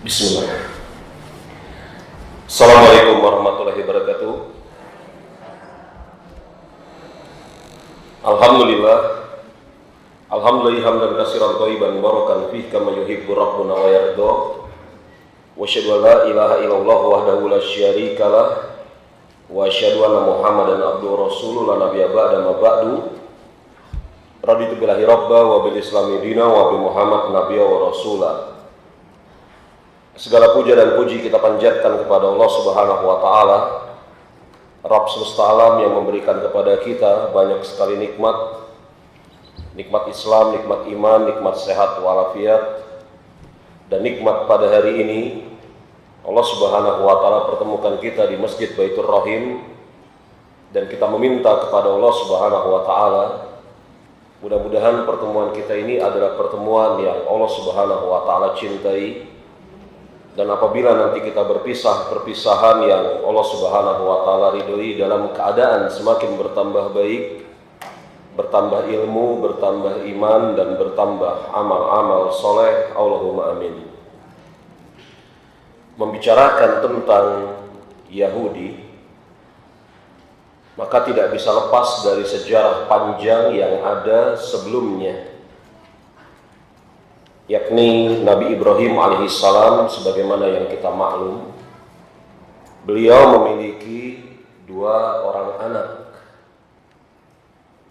Bismillah. Assalamualaikum warahmatullahi wabarakatuh. Alhamdulillah hamdan katsiran thayyiban mubarakan fihi kama yuhibbu rabbuna wa yarda. Wa asyhadu an la ilaha illallah wahdahu la syarika lah wa asyhadu anna Muhammadan abduhu rasuluhu la nabiyya ba'da ma ba'du. Raditu billahi rabba wa bil islami dina wa bi Muhammad nabiyya wa rasulah. Segala puja dan puji kita panjatkan kepada Allah Subhanahu wa taala, Rabb semesta alam yang memberikan kepada kita banyak sekali nikmat Islam, nikmat iman, nikmat sehat walafiat, dan nikmat pada hari ini Allah Subhanahu wa taala pertemukan kita di Masjid Baitur Rahim, dan kita meminta kepada Allah Subhanahu wa taala mudah-mudahan pertemuan kita ini adalah pertemuan yang Allah Subhanahu wa taala cintai. Dan apabila nanti kita perpisahan yang Allah Subhanahu wa taala ridhoi dalam keadaan semakin bertambah baik, bertambah ilmu, bertambah iman, dan bertambah amal-amal soleh, Allahumma amin. Membicarakan tentang Yahudi, maka tidak bisa lepas dari sejarah panjang yang ada sebelumnya, yakni Nabi Ibrahim alaihissalam. Sebagaimana yang kita maklum, beliau memiliki dua orang anak.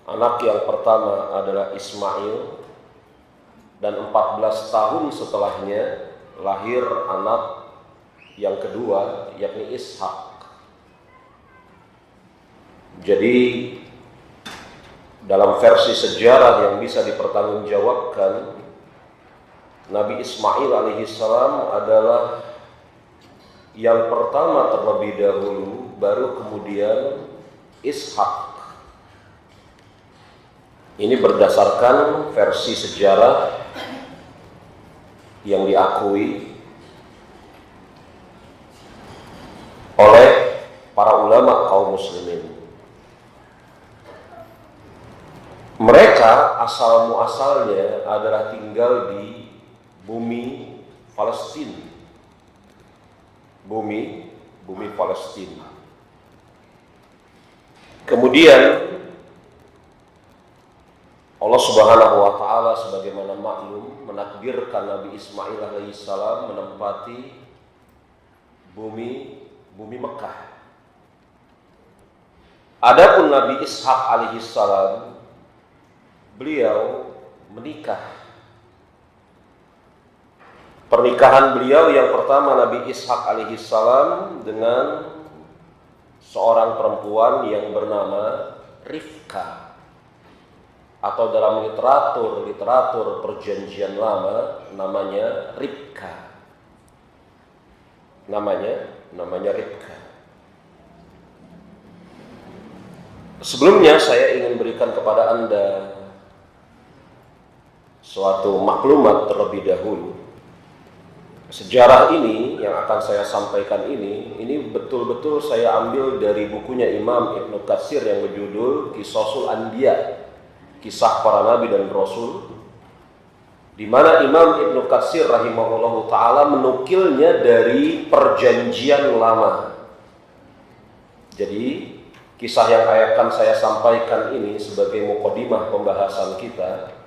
Anak yang pertama adalah Ismail, dan 14 tahun setelahnya lahir anak yang kedua, yakni Ishak. Jadi dalam versi sejarah yang bisa dipertanggungjawabkan, Nabi Ismail alaihissalam adalah yang pertama terlebih dahulu, baru kemudian Ishak. Ini berdasarkan versi sejarah yang diakui oleh para ulama kaum muslimin. Mereka asal muasalnya adalah tinggal di bumi Palestina. Bumi Palestina. Kemudian Allah Subhanahu wa taala sebagaimana maklum menakdirkan Nabi Ismail alaihissalam menempati bumi Mekah. Adapun Nabi Ishak alaihissalam, beliau menikah. Pernikahan beliau yang pertama, Nabi Ishak alaihissalam, dengan seorang perempuan yang bernama Rifka, atau dalam literatur perjanjian lama namanya Ribka. Namanya Ribka. Sebelumnya saya ingin berikan kepada Anda suatu maklumat terlebih dahulu. Sejarah ini yang akan saya sampaikan ini betul-betul saya ambil dari bukunya Imam Ibnu Katsir yang berjudul Qisasul Anbiya, kisah para nabi dan rasul, di mana Imam Ibnu Katsir rahimahullahu taala menukilnya dari perjanjian lama. Jadi kisah yang akan saya sampaikan ini sebagai mukadimah pembahasan kita,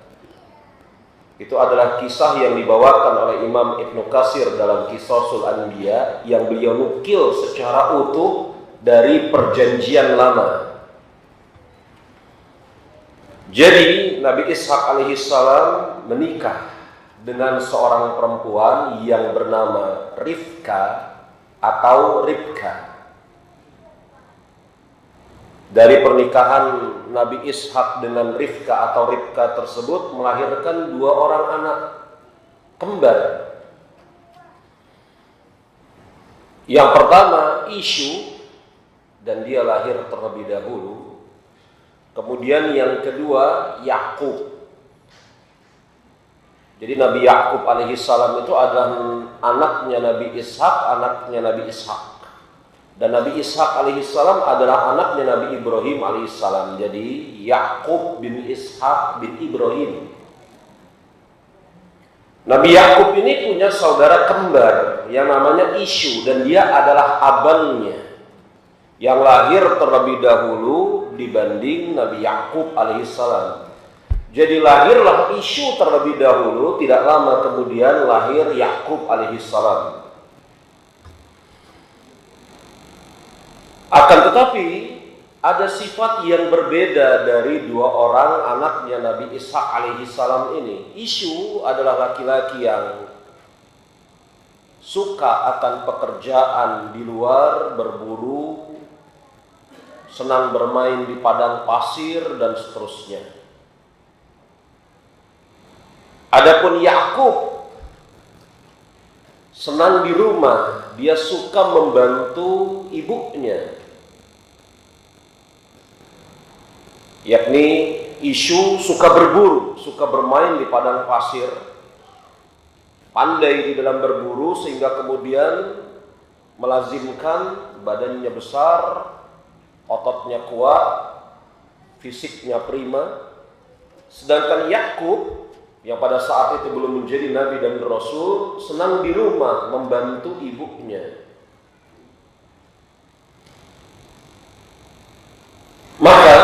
itu adalah kisah yang dibawakan oleh Imam Ibnu Katsir dalam Qisasul Anbiya, yang beliau nukil secara utuh dari perjanjian lama. Jadi Nabi Ishak alaihissalam menikah dengan seorang perempuan yang bernama Rifka atau Ribka. Dari pernikahan Nabi Ishak dengan Rifka atau Ribka tersebut melahirkan dua orang anak kembar. Yang pertama Isyu, dan dia lahir terlebih dahulu. Kemudian yang kedua Yakub. Jadi Nabi Yakub alaihissalam itu adalah anaknya Nabi Ishak, anaknya Nabi Ishak. Dan Nabi Ishak alaihissalam adalah anaknya Nabi Ibrahim alaihissalam. Jadi Yakub bin Ishak bin Ibrahim. Nabi Yakub ini punya saudara kembar yang namanya Isyu, dan dia adalah abangnya yang lahir terlebih dahulu dibanding Nabi Yakub alaihissalam. Jadi lahirlah Isyu terlebih dahulu, tidak lama kemudian lahir Yakub alaihissalam. Akan tetapi ada sifat yang berbeda dari dua orang anaknya Nabi Ishak alaihissalam ini. Isyu adalah laki-laki yang suka akan pekerjaan di luar, berburu, senang bermain di padang pasir dan seterusnya. Adapun Yakub senang di rumah, dia suka membantu ibunya. Yakni Isyu suka berburu, suka bermain di padang pasir, pandai di dalam berburu sehingga kemudian melazimkan badannya besar, ototnya kuat, fisiknya prima. Sedangkan Yakub yang pada saat itu belum menjadi nabi dan rasul, senang di rumah membantu ibunya. Maka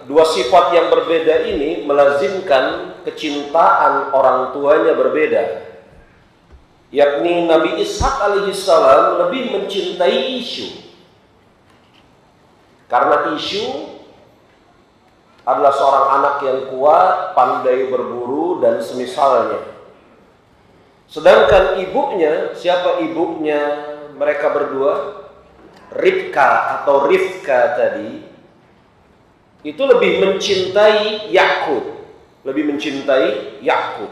dua sifat yang berbeda ini melazimkan kecintaan orang tuanya berbeda. Yakni Nabi Ishak alaihissalam lebih mencintai Isyu, karena Isyu adalah seorang anak yang kuat, pandai berburu dan semisalnya. Sedangkan ibunya, siapa ibunya mereka berdua? Ribka atau Rifka tadi, itu lebih mencintai Yakub, lebih mencintai Yakub.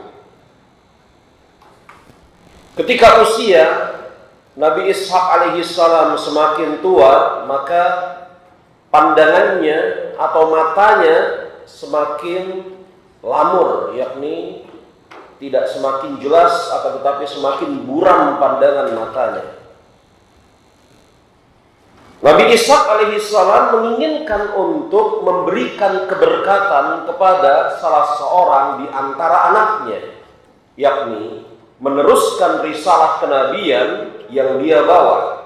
Ketika usia Nabi Ishak alaihissalam semakin tua, maka pandangannya atau matanya semakin lamur, yakni tidak semakin jelas, akan tetapi semakin buram pandangan matanya. Nabi Ishak alaihissalam menginginkan untuk memberikan keberkatan kepada salah seorang di antara anaknya, yakni meneruskan risalah kenabian yang dia bawa.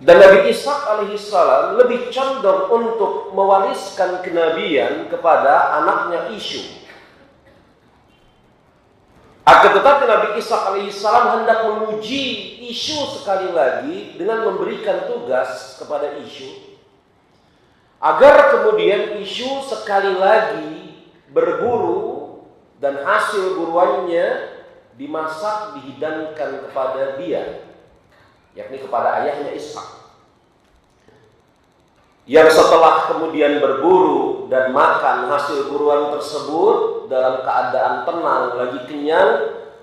Dan Nabi Ishak alaihissalam lebih condong untuk mewariskan kenabian kepada anaknya Isyu. Akan tetapi Nabi Ishak alaihissalam hendak menguji Isyu sekali lagi dengan memberikan tugas kepada Isyu, agar kemudian Isyu sekali lagi berburu dan hasil buruannya dimasak, dihidangkan kepada dia, yakni kepada ayahnya Ishak. Yang setelah kemudian berburu dan makan hasil buruan tersebut dalam keadaan tenang, lagi kenyang,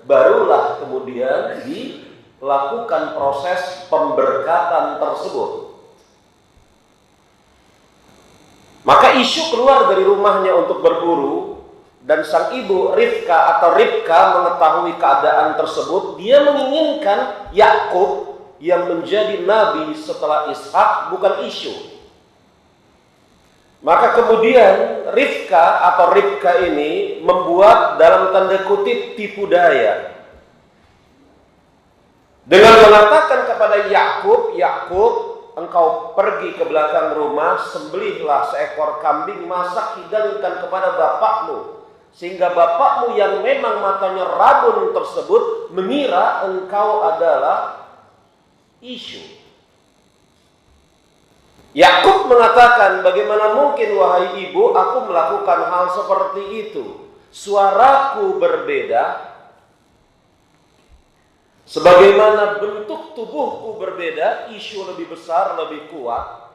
barulah kemudian dilakukan proses pemberkatan tersebut. Maka Isyu keluar dari rumahnya untuk berburu, dan sang ibu Rifka atau Ribka mengetahui keadaan tersebut. Dia menginginkan Yakub yang menjadi nabi setelah Ishak, bukan Isyu. Maka kemudian Ribka ini membuat dalam tanda kutip tipu daya dengan mengatakan kepada Yakub, "Yakub, engkau pergi ke belakang rumah, sembelihlah seekor kambing, masak, hidangkan kepada bapakmu, sehingga bapakmu yang memang matanya rabun tersebut mengira engkau adalah Isyu." Yakub mengatakan, "Bagaimana mungkin wahai ibu aku melakukan hal seperti itu? Suaraku berbeda, sebagaimana bentuk tubuhku berbeda, Isyu lebih besar, lebih kuat,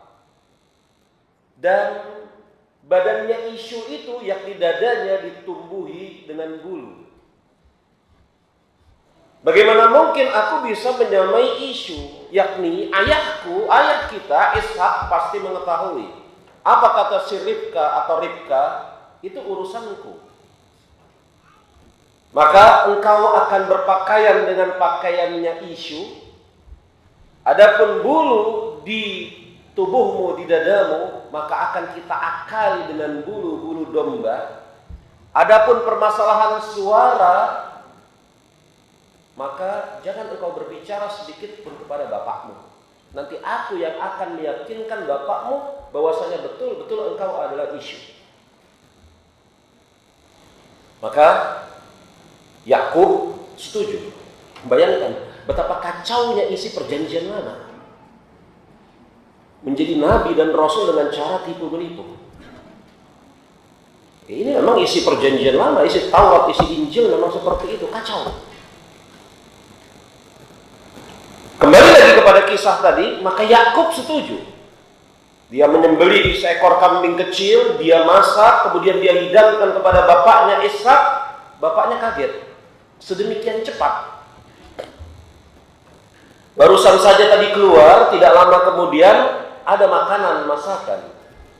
dan badannya Isyu itu, yakni dadanya, ditumbuhi dengan bulu. Bagaimana mungkin aku bisa menyamai Isyu, yakni ayahku, ayah kita Ishak pasti mengetahui. Apa kata si Ribka atau Ribka, itu urusanku. Maka engkau akan berpakaian dengan pakaiannya Isyu. Adapun bulu di tubuhmu, di dadamu, maka akan kita akali dengan bulu-bulu domba. Adapun permasalahan suara, maka jangan engkau berbicara sedikit pun kepada bapakmu. Nanti aku yang akan meyakinkan bapakmu bahwasanya betul-betul engkau adalah isu. Maka Yakub setuju. Bayangkan betapa kacaunya isi perjanjian lama. Menjadi nabi dan rasul dengan cara tipu menipu. Ini memang isi perjanjian lama, isi Taurat, isi Injil memang seperti itu, kacau. Kembali lagi kepada kisah tadi, maka Yakub setuju. Dia menyembelih seekor kambing kecil, dia masak, kemudian dia hidangkan kepada bapaknya Ishak. Bapaknya kaget, sedemikian cepat. Barusan saja tadi keluar, tidak lama kemudian ada makanan, masakan.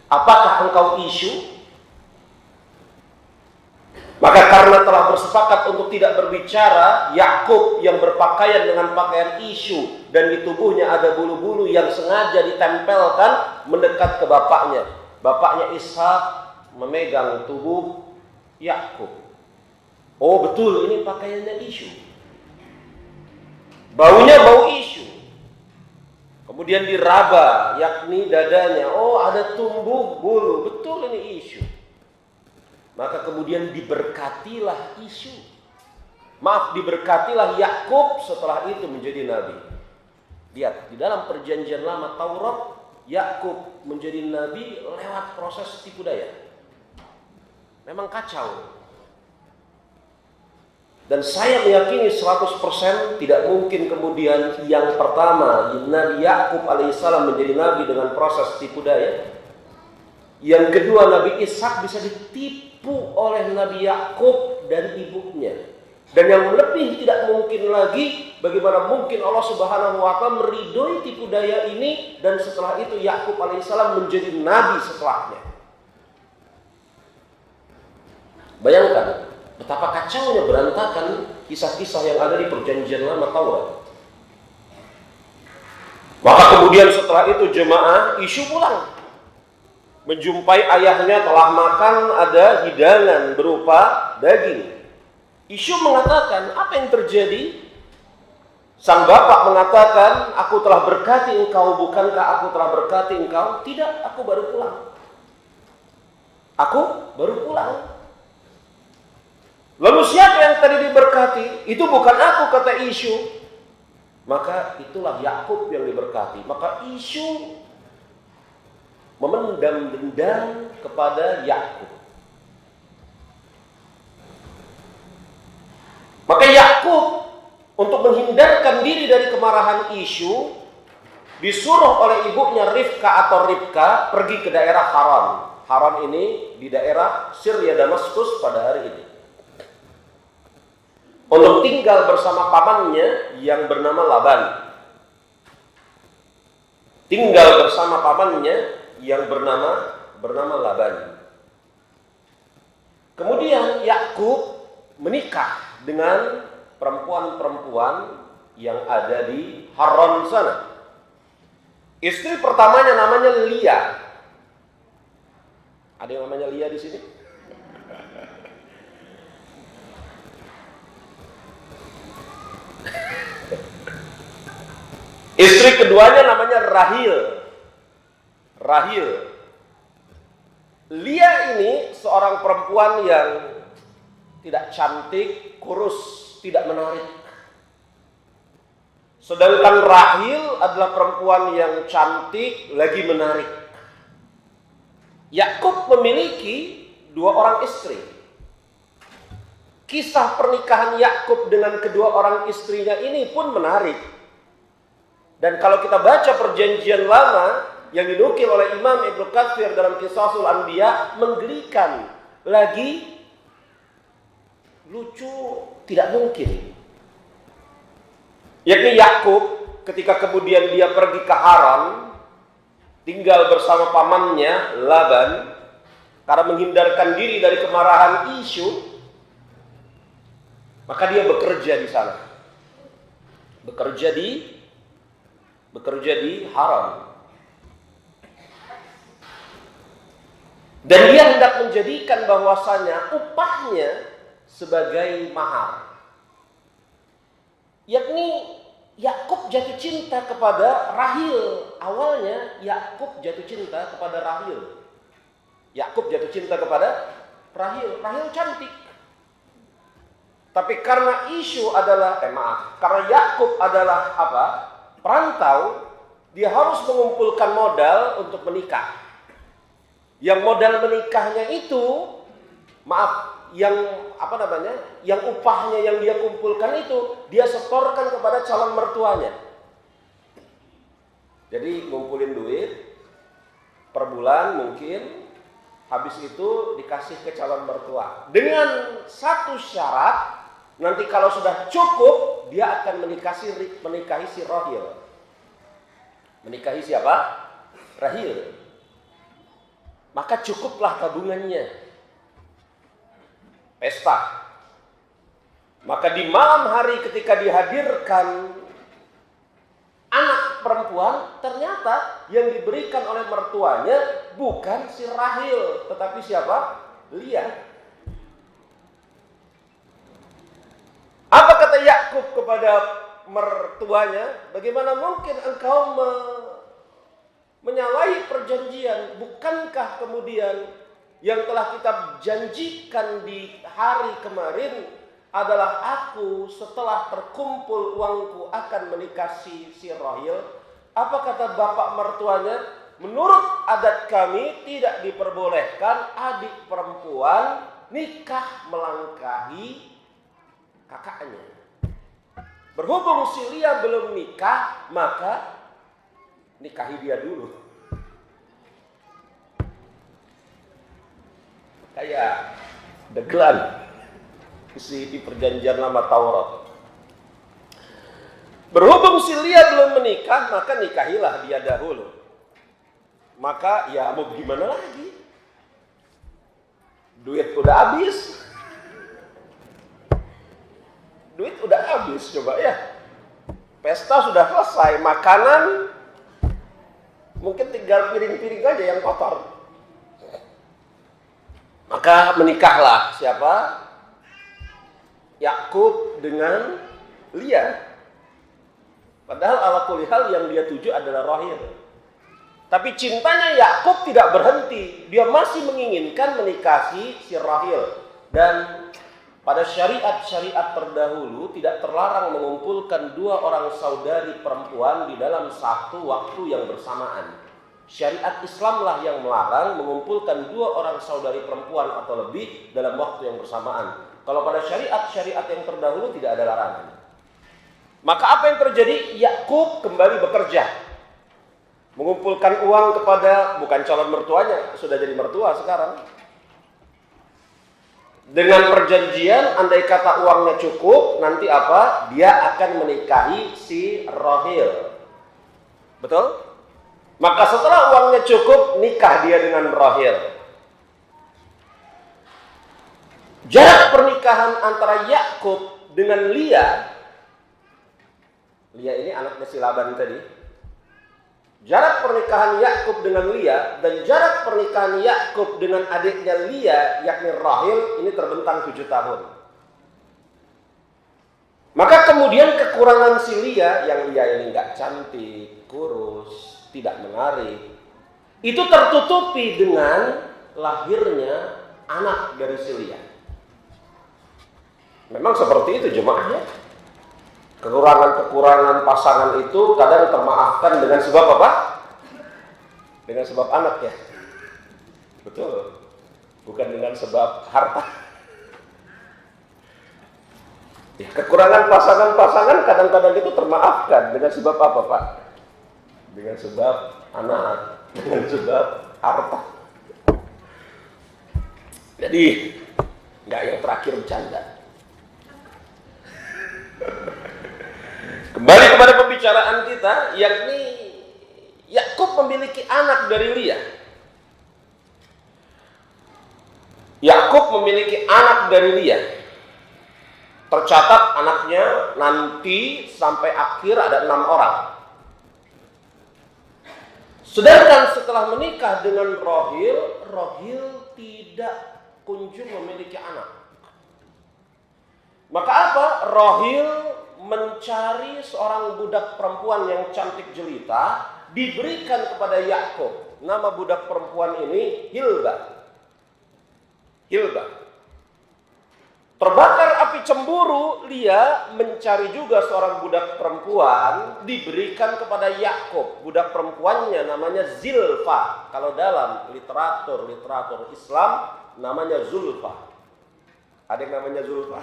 Apakah engkau isu? Maka karena telah bersepakat untuk tidak berbicara, Yakub yang berpakaian dengan pakaian isu dan di tubuhnya ada bulu-bulu yang sengaja ditempelkan mendekat ke bapaknya. Bapaknya Ishak memegang tubuh Yakub. Oh betul, ini pakaiannya isu. Baunya bau isu. Kemudian diraba, yakni dadanya. Oh ada tumbuh bulu, betul ini isu. Maka kemudian diberkatilah isu. Diberkatilah Yakub setelah itu menjadi nabi. Lihat, di dalam perjanjian lama Taurat, Yakub menjadi nabi lewat proses tipu daya. Memang kacau. Dan saya meyakini 100% tidak mungkin kemudian yang pertama Nabi Yakub alaihissalam menjadi nabi dengan proses tipu daya. Yang kedua Nabi Ishak bisa ditipu oleh Nabi Yakub dan ibunya. Dan yang lebih tidak mungkin lagi, bagaimana mungkin Allah Subhanahu wa taala meridhoi tipu daya ini dan setelah itu Yakub alaihissalam menjadi nabi setelahnya. Bayangkan betapa kacaunya berantakan kisah-kisah yang ada di perjanjian lama Taurat. Maka kemudian setelah itu jemaah isu pulang. Menjumpai ayahnya telah makan, ada hidangan berupa daging. Isu mengatakan, apa yang terjadi? Sang bapak mengatakan, aku telah berkati engkau, bukankah aku telah berkati engkau? Tidak, aku baru pulang. Aku baru pulang. Lalu siapa yang tadi diberkati? Itu bukan aku, kata isu. Maka itulah Yakub yang diberkati. Maka isu memendam dendam kepada Yakub. Maka Yakub untuk menghindarkan diri dari kemarahan isu disuruh oleh ibunya Ribka pergi ke daerah Haran. Haran ini di daerah Syria Damaskus pada hari ini. Untuk tinggal bersama pamannya yang bernama Laban. Tinggal bersama pamannya yang bernama Laban. Kemudian Yakub menikah dengan perempuan-perempuan yang ada di Haran sana. Istri pertamanya namanya Lia. Ada yang namanya Lia di sini? Istri keduanya namanya Rahil. Lia ini seorang perempuan yang tidak cantik, kurus, tidak menarik. Sedangkan Rahil adalah perempuan yang cantik, lagi menarik. Yakub memiliki dua orang istri. Kisah pernikahan Yakub dengan kedua orang istrinya ini pun menarik. Dan kalau kita baca perjanjian lama yang dinukil oleh Imam Ibnu Katsir dalam Qisasul Anbiya, menggelikan, lagi lucu, tidak mungkin. Yakni Yakub ketika kemudian dia pergi ke Haran, tinggal bersama pamannya Laban, karena menghindarkan diri dari kemarahan isu, maka dia bekerja di sana. Bekerja di Haran. Dan dia hendak menjadikan bahwasanya upahnya sebagai mahar. Yakni Yakub jatuh cinta kepada Rahil. Awalnya Yakub jatuh cinta kepada Rahil. Yakub jatuh cinta kepada Rahil. Rahil cantik. Tapi karena karena Yakub adalah perantau, dia harus mengumpulkan modal untuk menikah. Yang modal menikahnya itu, yang upahnya yang dia kumpulkan itu, dia setorkan kepada calon mertuanya. Jadi ngumpulin duit, per bulan mungkin, habis itu dikasih ke calon mertua. Dengan satu syarat, nanti kalau sudah cukup, dia akan menikahi si Rahil. Menikahi siapa? Rahil. Maka cukuplah tabungannya. Pesta. Maka di malam hari ketika dihadirkan anak perempuan, ternyata yang diberikan oleh mertuanya bukan si Rahil, tetapi siapa? Lia. Apa kata Yakub kepada mertuanya? Bagaimana mungkin engkau menyalahi perjanjian? Bukankah kemudian yang telah kita janjikan di hari kemarin adalah aku setelah terkumpul uangku akan menikahi si Rahil? Apa kata bapak mertuanya? Menurut adat kami tidak diperbolehkan adik perempuan nikah melangkahi kakaknya. Berhubung si Lia belum nikah, maka nikahi dia dulu. Kayak dagelan isi di perjanjian lama Taurat. Berhubung si Lia belum menikah, maka nikahilah dia dahulu. Maka ya mau gimana lagi? Duit udah habis. Duit udah habis, coba ya. Pesta sudah selesai, makanan mungkin tinggal piring-piring aja yang kotor. Maka menikahlah siapa? Yakub dengan Lia. Padahal ala kulli hal yang dia tuju adalah Rahil. Tapi cintanya Yakub tidak berhenti. Dia masih menginginkan menikahi si Rahil. Dan pada syariat-syariat terdahulu tidak terlarang mengumpulkan dua orang saudari perempuan di dalam satu waktu yang bersamaan. Syariat Islamlah yang melarang mengumpulkan dua orang saudari perempuan atau lebih dalam waktu yang bersamaan. Kalau pada syariat-syariat yang terdahulu tidak ada larangan. Maka apa yang terjadi? Yakub kembali bekerja. Mengumpulkan uang kepada bukan calon mertuanya, sudah jadi mertua sekarang. Dengan perjanjian, andai kata uangnya cukup, nanti apa? Dia akan menikahi si Rahil. Betul? Maka setelah uangnya cukup, nikah dia dengan Rahil. Jarak pernikahan antara Yakub dengan Lia ini anaknya si Laban tadi. Jarak pernikahan Yakub dengan Lia dan jarak pernikahan Yakub dengan adiknya Lia, yakni Rahil, ini terbentang 7 tahun. Maka kemudian kekurangan si Lia, yang Lia ini nggak cantik, kurus, tidak menarik, itu tertutupi dengan lahirnya anak dari si Lia. Memang seperti itu jemaahnya. Kekurangan-kekurangan pasangan itu kadang termaafkan dengan sebab apa? Dengan sebab anak ya. Betul. Bukan dengan sebab harta. Ya, kekurangan pasangan-pasangan kadang-kadang itu termaafkan dengan sebab apa, Pak? Dengan sebab anak, dengan sebab harta. Jadi nggak yang terakhir bercanda. Kembali kepada pembicaraan kita, yakni Yakub memiliki anak dari Lia. Yakub memiliki anak dari Lia. Tercatat anaknya nanti sampai akhir ada 6 orang. Sedangkan setelah menikah dengan Rohil, Rohil tidak kunjung memiliki anak. Maka apa? Rohil mencari seorang budak perempuan yang cantik jelita, diberikan kepada Yakub. Nama budak perempuan ini Hilba. Hilba. Terbakar api cemburu, Lia mencari juga seorang budak perempuan, diberikan kepada Yakub. Budak perempuannya namanya Zilfa. Kalau dalam literatur Islam namanya Zulfa. Ada yang namanya Zulfa?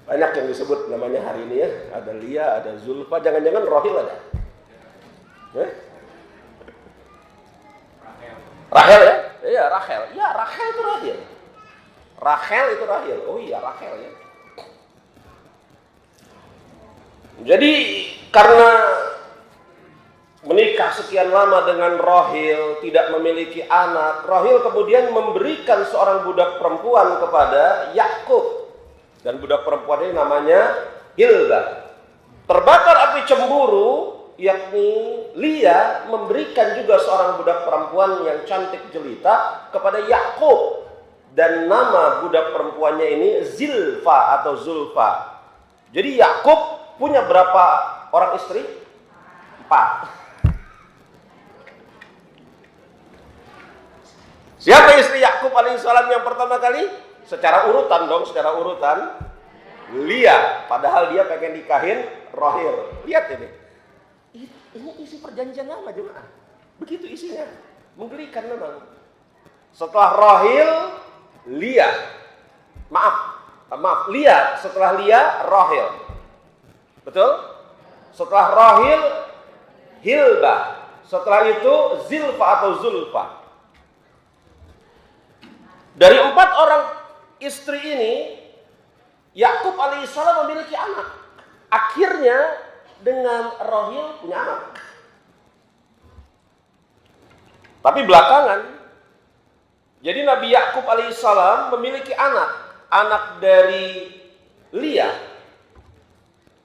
Banyak yang disebut namanya hari ini ya. Ada Lia, ada Zulfa, jangan-jangan Rohil ada. Rahel ya? Iya, Rahel. Ya, Rahel itu Rahel. Rahel itu Rahel. Oh iya, Rahel ya. Jadi karena menikah sekian lama dengan Rohil, tidak memiliki anak, Rohil kemudian memberikan seorang budak perempuan kepada Yakub. Dan budak perempuan ini namanya Hilda. Terbakar api cemburu, yakni Lia memberikan juga seorang budak perempuan yang cantik jelita kepada Yakub, dan nama budak perempuannya ini Zilfa atau Zulfa. Jadi Yakub punya berapa orang istri? 4. Siapa istri Yakub alaihissalam yang pertama kali? Secara urutan Lia, padahal dia pengen nikahin Rohil. Lihat ini isi perjanjian lama jemaah. Begitu isinya. Menggelikan memang. Setelah Rohil, Lia. Maaf, Lia. Setelah Lia, Rohil. Betul? Setelah Rohil, Hilba. Setelah itu Zilfa atau Zulfa. Dari 4 orang istri ini, Yakub alaihissalam memiliki anak. Akhirnya dengan Rohil punya anak. Tapi belakangan, jadi Nabi Yakub alaihissalam memiliki anak dari Lia.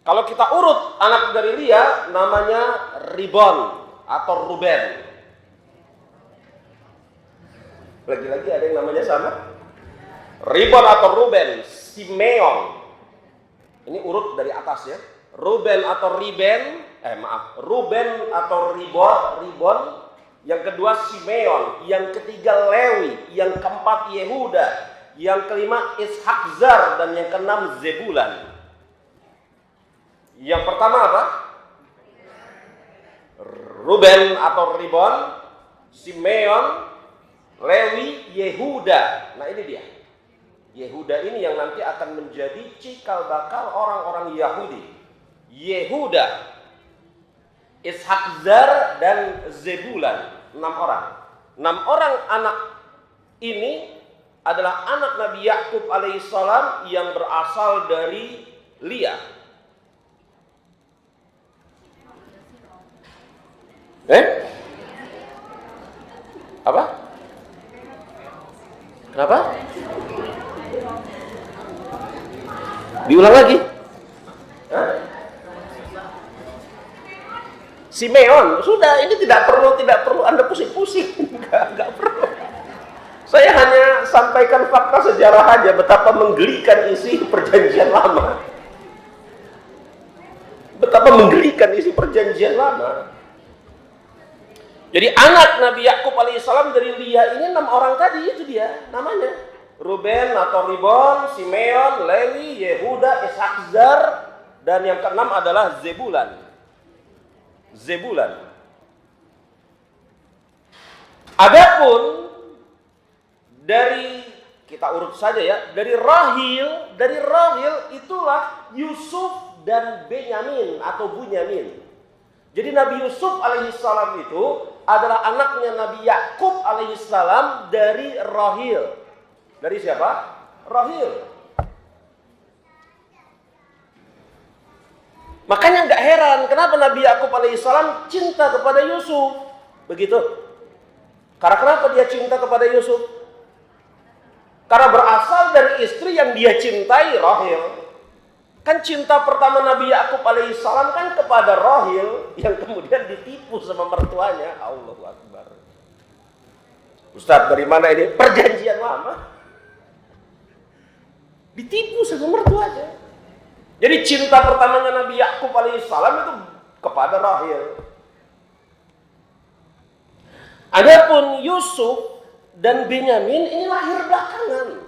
Kalau kita urut anak dari Lia, namanya Ribon atau Ruben. Lagi-lagi ada yang namanya sama. Ribon atau Ruben, Simeon. Ini urut dari atas ya. Ruben atau Ribon, yang kedua Simeon, yang ketiga Lewi, yang keempat Yehuda, yang kelima Ishakzar, dan yang keenam Zebulan. Yang pertama apa? Ruben atau Ribon, Simeon, Lewi, Yehuda. Nah ini dia. Yehuda ini yang nanti akan menjadi cikal bakal orang-orang Yahudi. Yehuda, Ishakzar, dan Zebulan. 6 orang. 6 orang anak ini adalah anak Nabi Yakub alaihissalam yang berasal dari Lia. Apa? Kenapa? Diulang lagi. Simeon, sudah, ini tidak perlu Anda pusing-pusing, enggak perlu. Saya hanya sampaikan fakta sejarah aja betapa menggelikan isi perjanjian lama. Betapa menggelikan isi perjanjian lama. Jadi anak Nabi Yakub alaihissalam dari Lia ini 6 orang tadi, itu dia namanya. Ruben atau Ribon, Simeon, Lewi, Yehuda, Ishakzar, dan yang keenam adalah Zebulan. Adapun dari, kita urut saja ya, dari Rahil itulah Yusuf dan Benyamin atau Bunyamin. Jadi Nabi Yusuf alaihissalam itu adalah anaknya Nabi Yakub alaihissalam dari Rahil. Dari siapa? Rahil. Makanya nggak heran kenapa Nabi Yakub alaihissalam cinta kepada Yusuf. Begitu. Karena kenapa dia cinta kepada Yusuf? Karena berasal dari istri yang dia cintai, Rahil. Kan cinta pertama Nabi Yakub alaihissalam kan kepada Rahil yang kemudian ditipu sama mertuanya. Allahu Akbar. Ustaz, dari mana ini? Perjanjian lama. Ditipu sama mertuanya. Jadi cinta pertamanya Nabi Yakub alaihissalam itu kepada Rahil. Adapun Yusuf dan Benyamin ini lahir belakangan.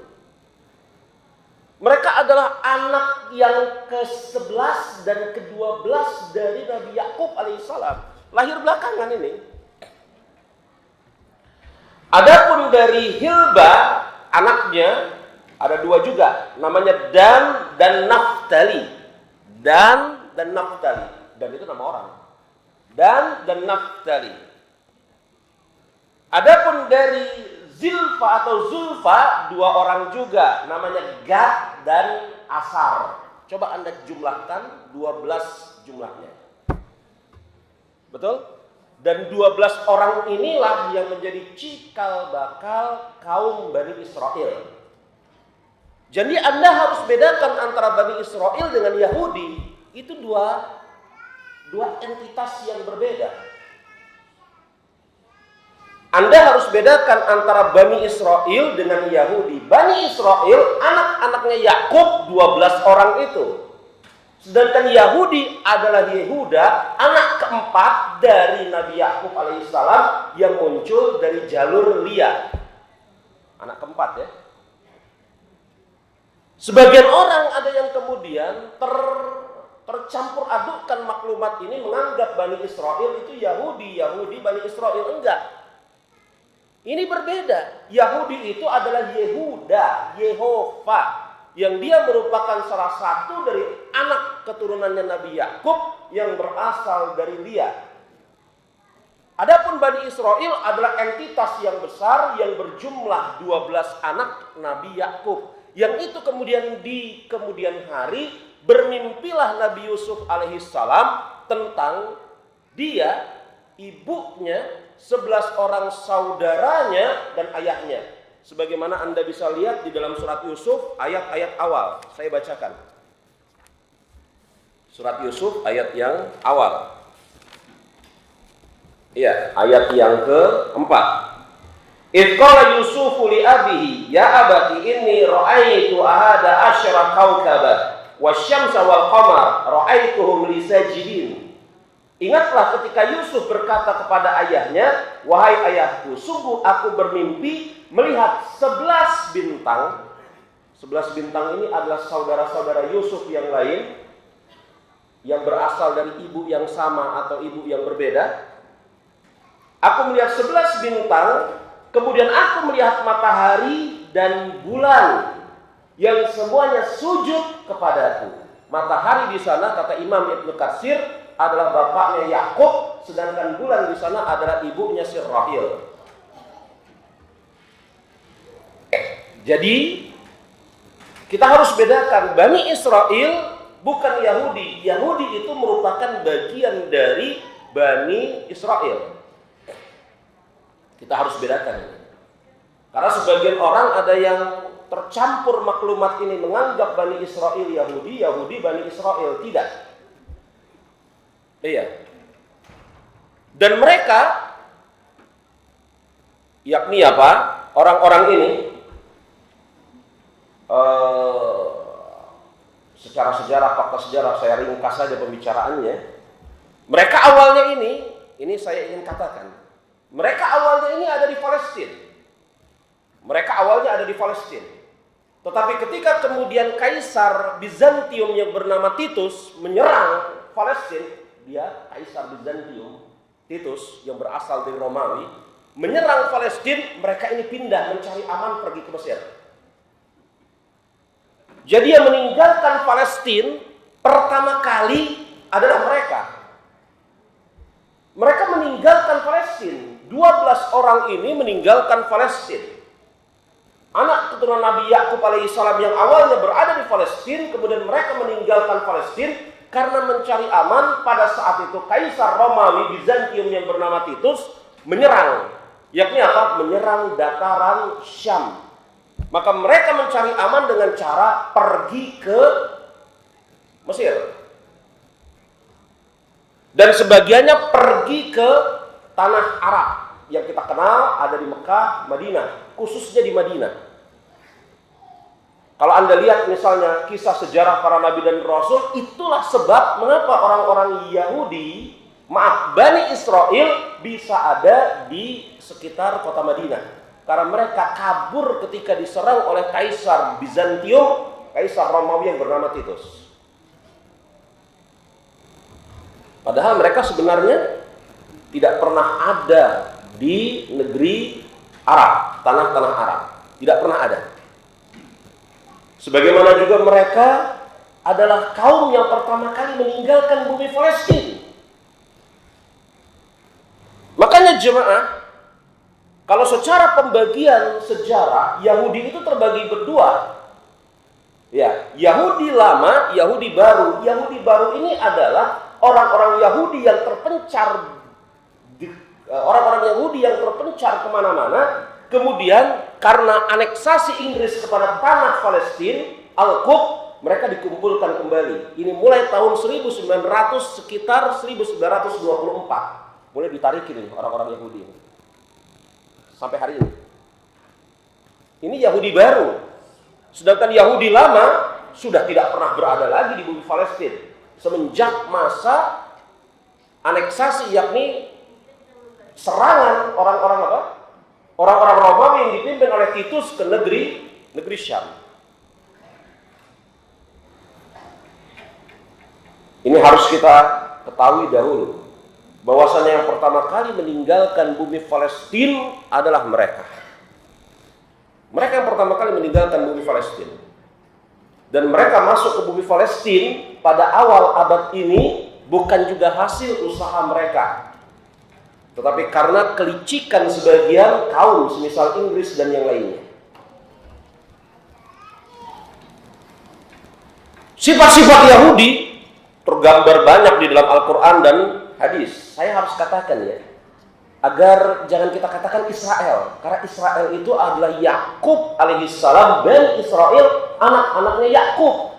Mereka adalah anak yang ke-11 dan ke-12 dari Nabi Yakub alaihissalam. Lahir belakangan ini. Adapun dari Hilba, anaknya ada dua juga. Namanya Dan dan Naftali. Dan dan Naftali. Dan itu nama orang. Dan dan Naftali. Adapun dari Zilfa atau Zulfa, dua orang juga, namanya Gad dan Asar. Coba Anda jumlahkan 12 jumlahnya. Betul? Dan 12 orang inilah yang menjadi cikal bakal kaum Bani Israel. Jadi Anda harus bedakan antara Bani Israel dengan Yahudi. Itu dua entitas yang berbeda. Anda harus bedakan antara Bani Israel dengan Yahudi. Bani Israel, anak-anaknya Yakub 12 orang itu. Sedangkan Yahudi adalah Yehuda, anak keempat dari Nabi Yakub alaihissalam yang muncul dari jalur Lia. Anak keempat ya. Sebagian orang ada yang kemudian tercampur adukkan maklumat ini, menganggap Bani Israel itu Yahudi, Bani Israel enggak. Ini berbeda. Yahudi itu adalah Yehuda, Yehova, yang dia merupakan salah satu dari anak keturunannya Nabi Yakub yang berasal dari Lia. Adapun Bani Israel adalah entitas yang besar yang berjumlah 12 anak Nabi Yakub. Yang itu kemudian di kemudian hari bermimpilah Nabi Yusuf alaihissalam tentang dia, ibunya, 11 orang saudaranya dan ayahnya. Sebagaimana Anda bisa lihat di dalam surat Yusuf ayat-ayat awal. Saya bacakan. Surat Yusuf ayat yang awal. Iya, ayat yang keempat. Idh qala Yusufu li abihi ya abati inni ra'aitu ahada asyara kawkaban wasyamsa wal qamar ra'aituhum li sajidin. Ingatlah ketika Yusuf berkata kepada ayahnya, wahai ayahku, sungguh aku bermimpi melihat 11 bintang. 11 bintang ini adalah saudara-saudara Yusuf yang lain, yang berasal dari ibu yang sama atau ibu yang berbeda. Aku melihat 11 bintang, kemudian aku melihat matahari dan bulan yang semuanya sujud kepadaku. Matahari di sana, kata Imam Ibnu Katsir, adalah bapaknya Yakub, sedangkan bulan di sana adalah ibunya si Rahil. Jadi kita harus bedakan, Bani Israel bukan Yahudi. Yahudi itu merupakan bagian dari Bani Israel. Kita harus bedakan. Karena sebagian orang ada yang tercampur maklumat ini, menganggap Bani Israel Yahudi, Yahudi Bani Israel. Tidak. Iya. Dan mereka, yakni apa? Orang-orang ini, secara sejarah, fakta sejarah, saya ringkas saja pembicaraannya. Mereka awalnya ini saya ingin katakan, mereka awalnya ini ada di Palestina. Mereka awalnya ada di Palestina. Tetapi ketika kemudian Kaisar Bizantium yang bernama Titus menyerang Palestina, dia Kaisar Bizantium, Titus yang berasal dari Romawi, menyerang Palestina, mereka ini pindah mencari aman pergi ke Mesir. Jadi yang meninggalkan Palestina pertama kali adalah mereka. Mereka meninggalkan Palestina. 12 orang ini meninggalkan Palestina. Anak keturunan Nabi Yakub alaihissalam yang awalnya berada di Palestina, kemudian mereka meninggalkan Palestina karena mencari aman. Pada saat itu Kaisar Romawi Bizantium yang bernama Titus menyerang, yakni apa? Menyerang dataran Syam. Maka mereka mencari aman dengan cara pergi ke Mesir. Dan sebagiannya pergi ke tanah Arab yang kita kenal ada di Mekah, Madinah, khususnya di Madinah. Kalau Anda lihat misalnya kisah sejarah para nabi dan rasul, itulah sebab mengapa orang-orang Yahudi, Bani Israel bisa ada di sekitar kota Madinah. Karena mereka kabur ketika diserang oleh Kaisar Bizantium, Kaisar Romawi yang bernama Titus. Padahal mereka sebenarnya tidak pernah ada di negeri Arab, tanah-tanah Arab. Tidak pernah ada. Sebagaimana juga mereka adalah kaum yang pertama kali meninggalkan bumi Palestina. Makanya jemaah, kalau secara pembagian sejarah, Yahudi itu terbagi berdua. Ya, Yahudi lama, Yahudi baru. Yahudi baru ini adalah orang-orang Yahudi yang terpencar, orang-orang Yahudi yang terpencar kemana-mana. Kemudian karena aneksasi Inggris kepada tanah Palestina, Al-Quds, mereka dikumpulkan kembali. Ini mulai tahun 1900, sekitar 1924. Mulai ditarikin orang-orang Yahudi ini. Sampai hari ini. Ini Yahudi baru. Sedangkan Yahudi lama sudah tidak pernah berada lagi di bumi Palestina. Semenjak masa aneksasi, yakni serangan orang-orang apa? Orang-orang Romawi yang dipimpin oleh Titus ke negeri Syam. Ini harus kita ketahui dahulu, bahwasanya yang pertama kali meninggalkan bumi Palestina adalah mereka. Mereka yang pertama kali meninggalkan bumi Palestina. Dan mereka masuk ke bumi Palestina pada awal abad ini bukan juga hasil usaha mereka, tetapi karena kelicikan sebagian kaum semisal Inggris dan yang lainnya. Sifat-sifat Yahudi tergambar banyak di dalam Al-Quran dan hadis. Saya harus katakan ya, agar jangan kita katakan Israel, karena Israel itu adalah Yakub alaihissalam, dan Israel anak-anaknya Yakub.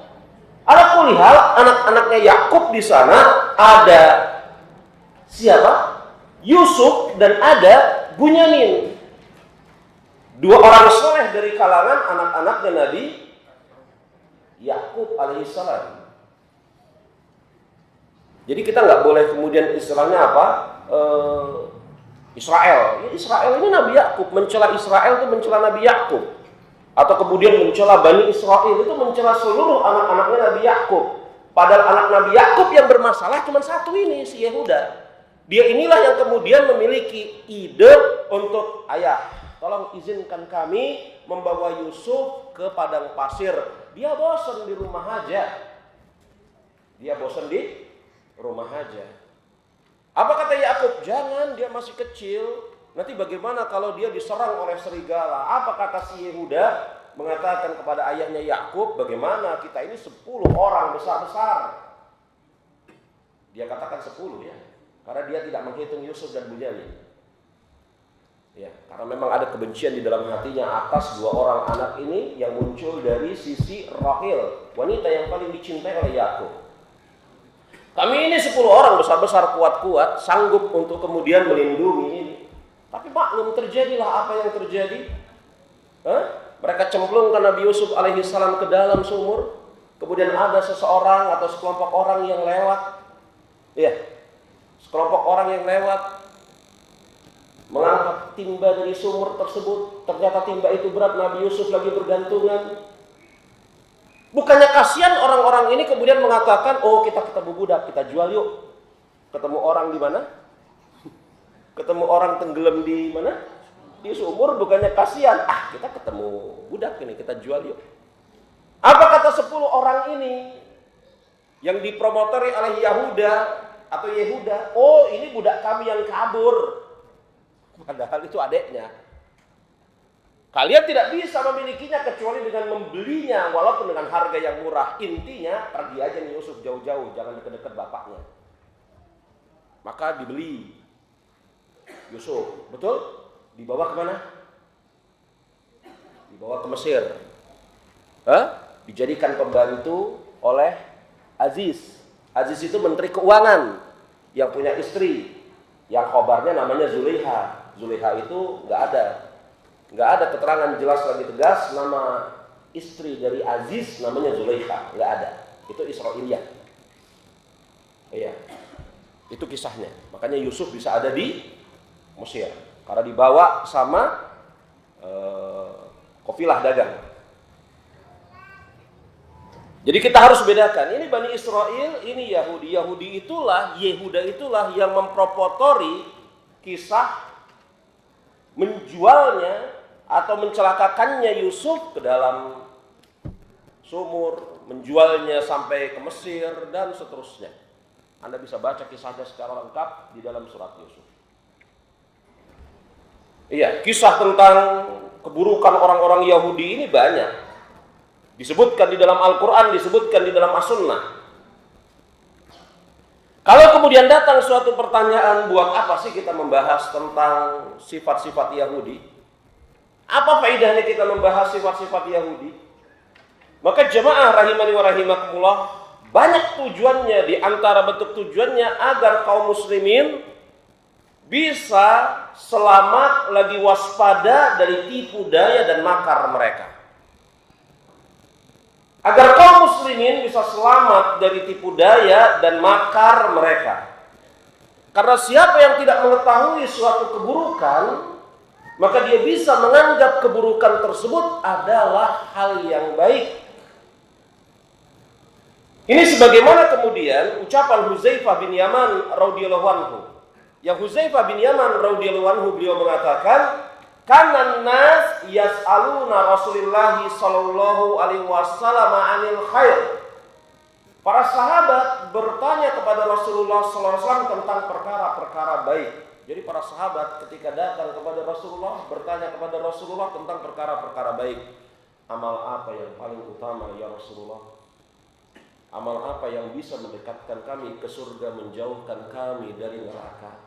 Ala kulli hal, anak-anaknya Yakub di sana ada siapa? Yusuf dan ada Bunyamin. Dua orang soleh dari kalangan anak-anaknya Nabi Yakub alaihissalam. Jadi kita nggak boleh kemudian istilahnya apa? Israel. Israel ini Nabi Yakub, mencela Israel itu mencela Nabi Yakub. Atau kemudian mencela Bani Israel itu mencela seluruh anak-anaknya Nabi Yakub. Padahal anak Nabi Yakub yang bermasalah cuma satu ini, si Yehuda. Dia inilah yang kemudian memiliki ide untuk, ayah, tolong izinkan kami membawa Yusuf ke padang pasir. Dia bosan di rumah aja. Apa kata Yakub? Jangan, dia masih kecil. Nanti bagaimana kalau dia diserang oleh serigala? Apa kata si Yehuda? Mengatakan kepada ayahnya Yakub, bagaimana kita ini 10 orang besar-besar. Dia katakan 10 ya. Karena dia tidak menghitung Yusuf dan Bunyamin. Ya, karena memang ada kebencian di dalam hatinya atas dua orang anak ini yang muncul dari sisi Rahil, wanita yang paling dicintai oleh Yakub. Kami ini 10 orang besar-besar, kuat-kuat, sanggup untuk kemudian melindungi ini. Tapi maklum, terjadilah apa yang terjadi. Mereka cemplungkan Nabi Yusuf alaihissalam ke dalam sumur. Kemudian ada seseorang atau sekelompok orang yang lewat. Sekelompok orang yang lewat mengangkat timba dari sumur tersebut. Ternyata timba itu berat, Nabi Yusuf lagi bergantungan. Bukannya kasihan orang-orang ini kemudian mengatakan, oh kita ketemu budak, kita jual yuk. Ketemu orang di mana? Ketemu orang tenggelam di mana? Di sumur, bukannya kasihan. Kita ketemu budak ini, kita jual yuk. Apa kata 10 orang ini yang dipromotori oleh Yehuda? Oh, ini budak kami yang kabur. Padahal itu adeknya. Kalian tidak bisa memilikinya kecuali dengan membelinya, walaupun dengan harga yang murah. Intinya pergi aja nih Yusuf jauh-jauh, jangan dekat-dekat bapaknya. Maka dibeli Yusuf, betul? Dibawa kemana? Dibawa ke Mesir. Dijadikan pembantu oleh Aziz. Aziz itu menteri keuangan yang punya istri, yang khobarnya namanya Zulaiha. Zulaiha itu nggak ada keterangan jelas lagi tegas nama istri dari Aziz namanya Zulaiha, nggak ada. Itu Israiliyah. Iya, itu kisahnya. Makanya Yusuf bisa ada di Mesir karena dibawa sama kafilah dagang. Jadi kita harus bedakan, ini Bani Israel, ini Yahudi. Yehuda itulah yang mempropotori kisah menjualnya atau mencelakakannya Yusuf ke dalam sumur, menjualnya sampai ke Mesir, dan seterusnya. Anda bisa baca kisahnya secara lengkap di dalam surat Yusuf. Iya, kisah tentang keburukan orang-orang Yahudi ini banyak. Disebutkan di dalam Al-Quran, disebutkan di dalam As-Sunnah. Kalau kemudian datang suatu pertanyaan, buat apa sih kita membahas tentang sifat-sifat Yahudi? Apa faedahnya kita membahas sifat-sifat Yahudi? Maka jemaah rahimani wa rahimakumullah, banyak tujuannya, di antara bentuk tujuannya agar kaum muslimin bisa selamat lagi waspada dari tipu daya dan makar mereka. Agar kaum muslimin bisa selamat dari tipu daya dan makar mereka. Karena siapa yang tidak mengetahui suatu keburukan, maka dia bisa menganggap keburukan tersebut adalah hal yang baik. Ini sebagaimana kemudian ucapan Huzaifah bin Yaman radhiyallahu anhu. Yang Huzaifah bin Yaman radhiyallahu anhu, beliau mengatakan, "Kana nas yas'aluna Rasulullah sallallahu alaihi wasallam 'anil khair." Para sahabat bertanya kepada Rasulullah sallallahu alaihi wasallam tentang perkara-perkara baik. Jadi para sahabat ketika datang kepada Rasulullah bertanya kepada Rasulullah tentang perkara-perkara baik. Amal apa yang paling utama ya Rasulullah? Amal apa yang bisa mendekatkan kami ke surga, menjauhkan kami dari neraka?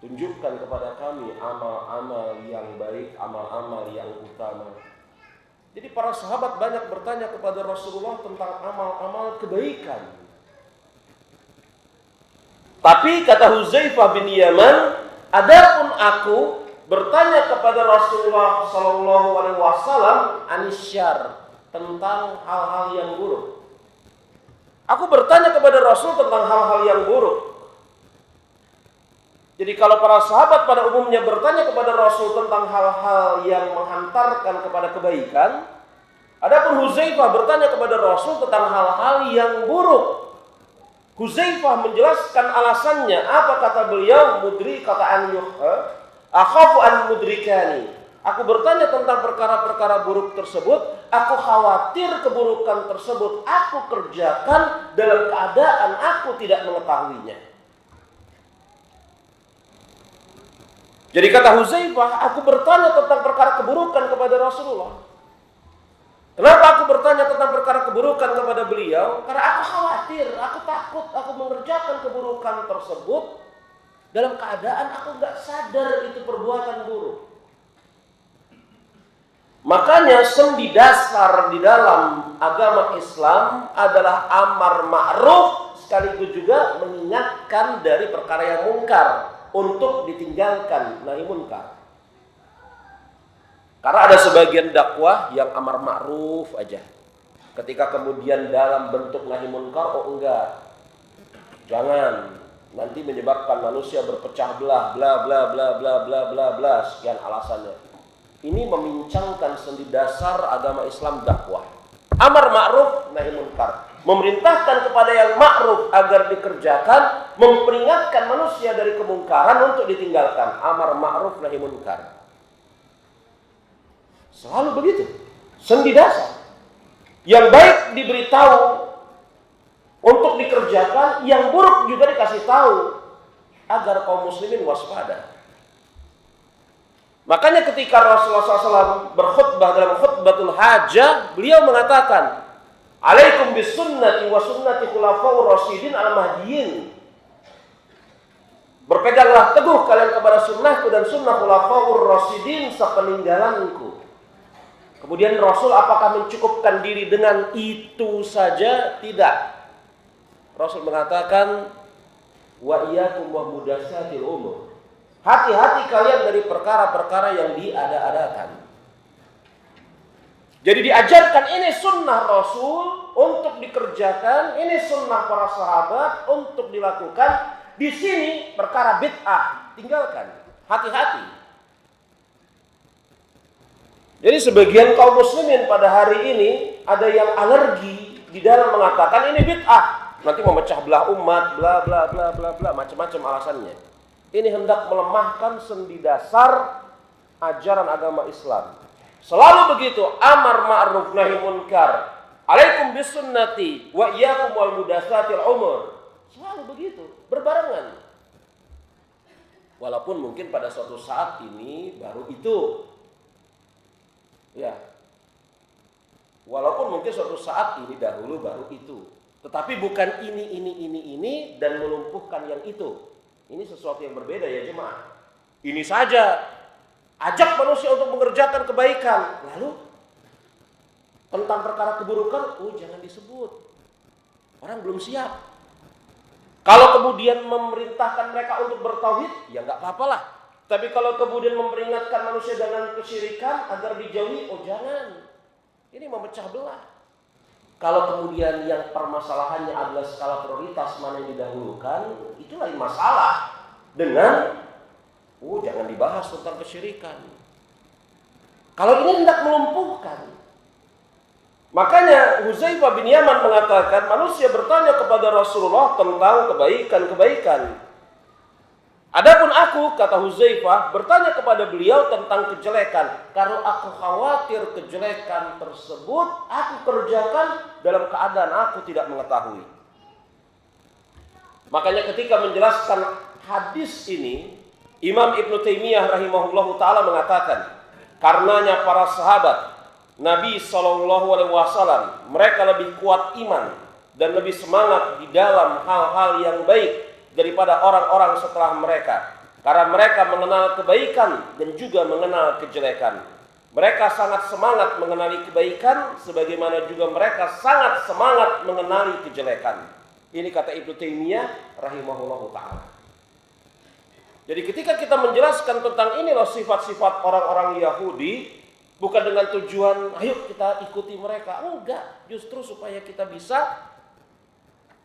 Tunjukkan kepada kami amal-amal yang baik, amal-amal yang utama. Jadi para sahabat banyak bertanya kepada Rasulullah tentang amal-amal kebaikan. Tapi kata Huzaifah bin Yaman, adapun aku bertanya kepada Rasulullah sallallahu alaihi wasallam anisyar, tentang hal-hal yang buruk. Aku bertanya kepada Rasul tentang hal-hal yang buruk. Jadi kalau para sahabat pada umumnya bertanya kepada Rasul tentang hal-hal yang menghantarkan kepada kebaikan, adapun Huzaifah bertanya kepada Rasul tentang hal-hal yang buruk. Huzaifah menjelaskan alasannya. Apa kata beliau? Akhafu an mudrikani. Aku bertanya tentang perkara-perkara buruk tersebut. Aku khawatir keburukan tersebut aku kerjakan dalam keadaan aku tidak mengetahuinya. Jadi kata Huzaifah, aku bertanya tentang perkara keburukan kepada Rasulullah. Kenapa aku bertanya tentang perkara keburukan kepada beliau? Karena aku khawatir, aku takut, aku mengerjakan keburukan tersebut dalam keadaan aku gak sadar itu perbuatan buruk. Makanya sendi dasar di dalam agama Islam adalah amar ma'ruf sekaligus juga mengingatkan dari perkara yang mungkar untuk ditinggalkan nahi munkar. Karena ada sebagian dakwah yang amar ma'ruf aja. Ketika kemudian dalam bentuk nahi munkar, oh enggak. Jangan, nanti menyebabkan manusia berpecah belah, bla bla bla bla bla bla bla, sekian alasannya. Ini memincangkan sendi dasar agama Islam dakwah. Amar ma'ruf nahi munkar. Memerintahkan kepada yang ma'ruf agar dikerjakan, memperingatkan manusia dari kemungkaran untuk ditinggalkan. Amar ma'ruf nahi munkar. Selalu begitu. Sendi dasar. Yang baik diberitahu untuk dikerjakan, yang buruk juga dikasih tahu agar kaum muslimin waspada. Makanya ketika Rasulullah SAW berkhutbah dalam khutbatul hajah, beliau mengatakan, "Alaikum bisunnati wa sunnati khulafaur rasyidin al-mahdiyyin." Berpeganglah teguh kalian kepada sunnahku dan sunnah khulafaur rasyidin sepeninggalanku. Kemudian Rasul apakah mencukupkan diri dengan itu saja? Tidak. Rasul mengatakan, wa iyyakum wa muhdatsatil umur. Hati-hati kalian dari perkara-perkara yang diada-adakan. Jadi diajarkan ini sunnah Rasul untuk dikerjakan, ini sunnah para sahabat untuk dilakukan. Di sini perkara bid'ah, tinggalkan. Hati-hati. Jadi sebagian kaum muslimin pada hari ini ada yang alergi di dalam mengatakan ini bid'ah. Nanti memecah belah umat, bla bla bla bla bla, macam-macam alasannya. Ini hendak melemahkan sendi dasar ajaran agama Islam. Selalu begitu, amar ma'ruf nahi munkar. Alaikum bisunnati wa iyyakum wal muhdatsatil umur. Selalu begitu, berbarengan. Walaupun mungkin pada suatu saat ini baru itu. Ya. Walaupun mungkin suatu saat ini dahulu baru itu. Tetapi bukan ini dan melumpuhkan yang itu. Ini sesuatu yang berbeda ya jemaah. Ini saja ajak manusia untuk mengerjakan kebaikan. Lalu tentang perkara keburukan, jangan disebut. Orang belum siap. Kalau kemudian memerintahkan mereka untuk bertauhid, ya nggak apa-apalah. Tapi kalau kemudian memperingatkan manusia dengan kesyirikan agar dijauhi, jangan. Ini memecah belah. Kalau kemudian yang permasalahannya adalah skala prioritas mana yang didahulukan, itu lain masalah. Dengan jangan dibahas tentang kesyirikan. Kalau ini hendak melumpuhkan. Makanya Hudzaifah bin Yaman mengatakan manusia bertanya kepada Rasulullah tentang kebaikan-kebaikan. Adapun aku, kata Hudzaifah, bertanya kepada beliau tentang kejelekan. Kalau aku khawatir kejelekan tersebut aku kerjakan dalam keadaan aku tidak mengetahui. Makanya ketika menjelaskan hadis ini, Imam Ibnu Taimiyah rahimahullahu taala mengatakan, karenanya para sahabat Nabi SAW mereka lebih kuat iman dan lebih semangat di dalam hal-hal yang baik daripada orang-orang setelah mereka, karena mereka mengenal kebaikan dan juga mengenal kejelekan. Mereka sangat semangat mengenali kebaikan sebagaimana juga mereka sangat semangat mengenali kejelekan. Ini kata Ibnu Taimiyah rahimahullahu taala. Jadi ketika kita menjelaskan tentang inilah sifat-sifat orang-orang Yahudi, bukan dengan tujuan ayo kita ikuti mereka, enggak, justru supaya kita bisa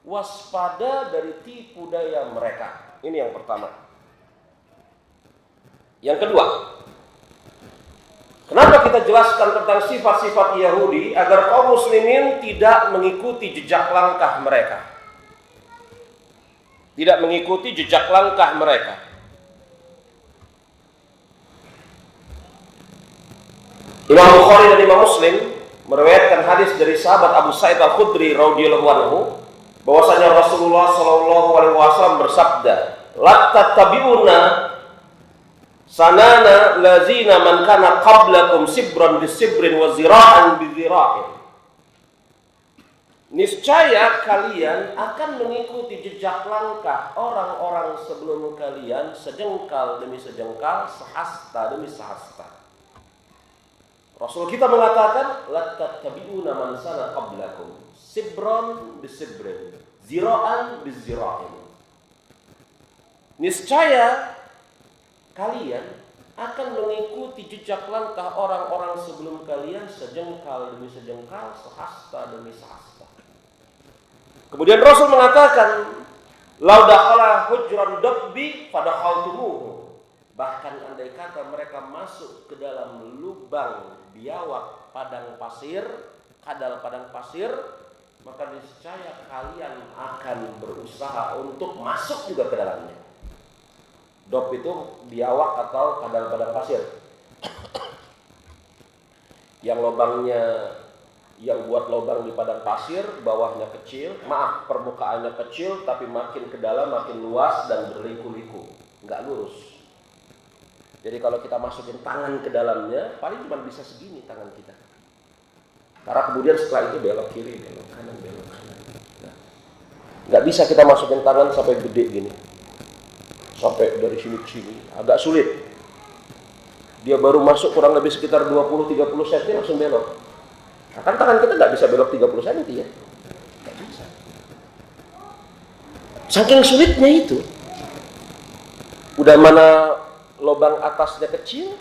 waspada dari tipu daya mereka. Ini yang pertama. Yang kedua, kenapa kita jelaskan tentang sifat-sifat Yahudi agar kaum muslimin tidak mengikuti jejak langkah mereka. Tidak mengikuti jejak langkah mereka. Imam Bukhari dan Imam Muslim meriwayatkan hadis dari sahabat Abu Sa'id Al-Khudri radhiyallahu anhu bahwasanya Rasulullah sallallahu alaihi wasallam bersabda, "La tattabi'una sanana lazina man kana qablakum sibran bisibrin wa zira'an bizira'in." Niscaya kalian akan mengikuti jejak langkah orang-orang sebelum kalian sejengkal demi sejengkal, sehasta demi sehasta. Rasul kita mengatakan, la tattabi'una man sana qablakum sibran bisibrin, zira'an bizira'in. Niscaya kalian akan mengikuti jejak langkah orang-orang sebelum kalian sejengkal demi sejengkal, sehasta demi sehasta. Kemudian Rasul mengatakan, lau dakhala hujran dabbi fadakhaltumuhu. Bahkan andai kata mereka masuk ke dalam lubang biawak padang pasir, kadal padang pasir, maka niscaya kalian akan berusaha untuk masuk juga ke dalamnya. Dob itu biawak atau kadal padang pasir. Yang lubangnya, yang buat lubang di padang pasir, bawahnya kecil, permukaannya kecil, tapi makin ke dalam makin luas dan berliku-liku, nggak lurus. Jadi kalau kita masukin tangan ke dalamnya, paling cuma bisa segini tangan kita. Karena kemudian setelah itu belok kiri, belok kanan, belok kanan. Nah, nggak bisa kita masukin tangan sampai gede gini. Sampai dari sini ke sini, agak sulit. Dia baru masuk kurang lebih sekitar 20-30 cm langsung belok. Nah, kan tangan kita nggak bisa belok 30 cm ya. Nggak bisa. Saking sulitnya itu. Udah mana lubang atasnya kecil,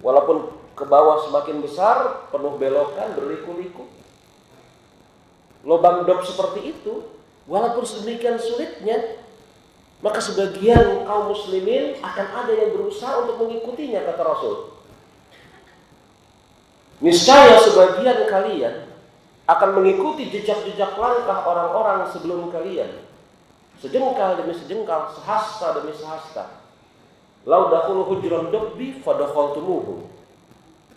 walaupun ke bawah semakin besar, penuh belokan, berliku-liku. Lubang dop seperti itu, walaupun sedemikian sulitnya, maka sebagian kaum muslimin akan ada yang berusaha untuk mengikutinya, kata Rasul. Niscaya sebagian kalian akan mengikuti jejak-jejak langkah orang-orang sebelum kalian. Sejengkal demi sejengkal, sehasta demi sehasta. Lau dakhulu hujran dobbi fadakhaltumuhu.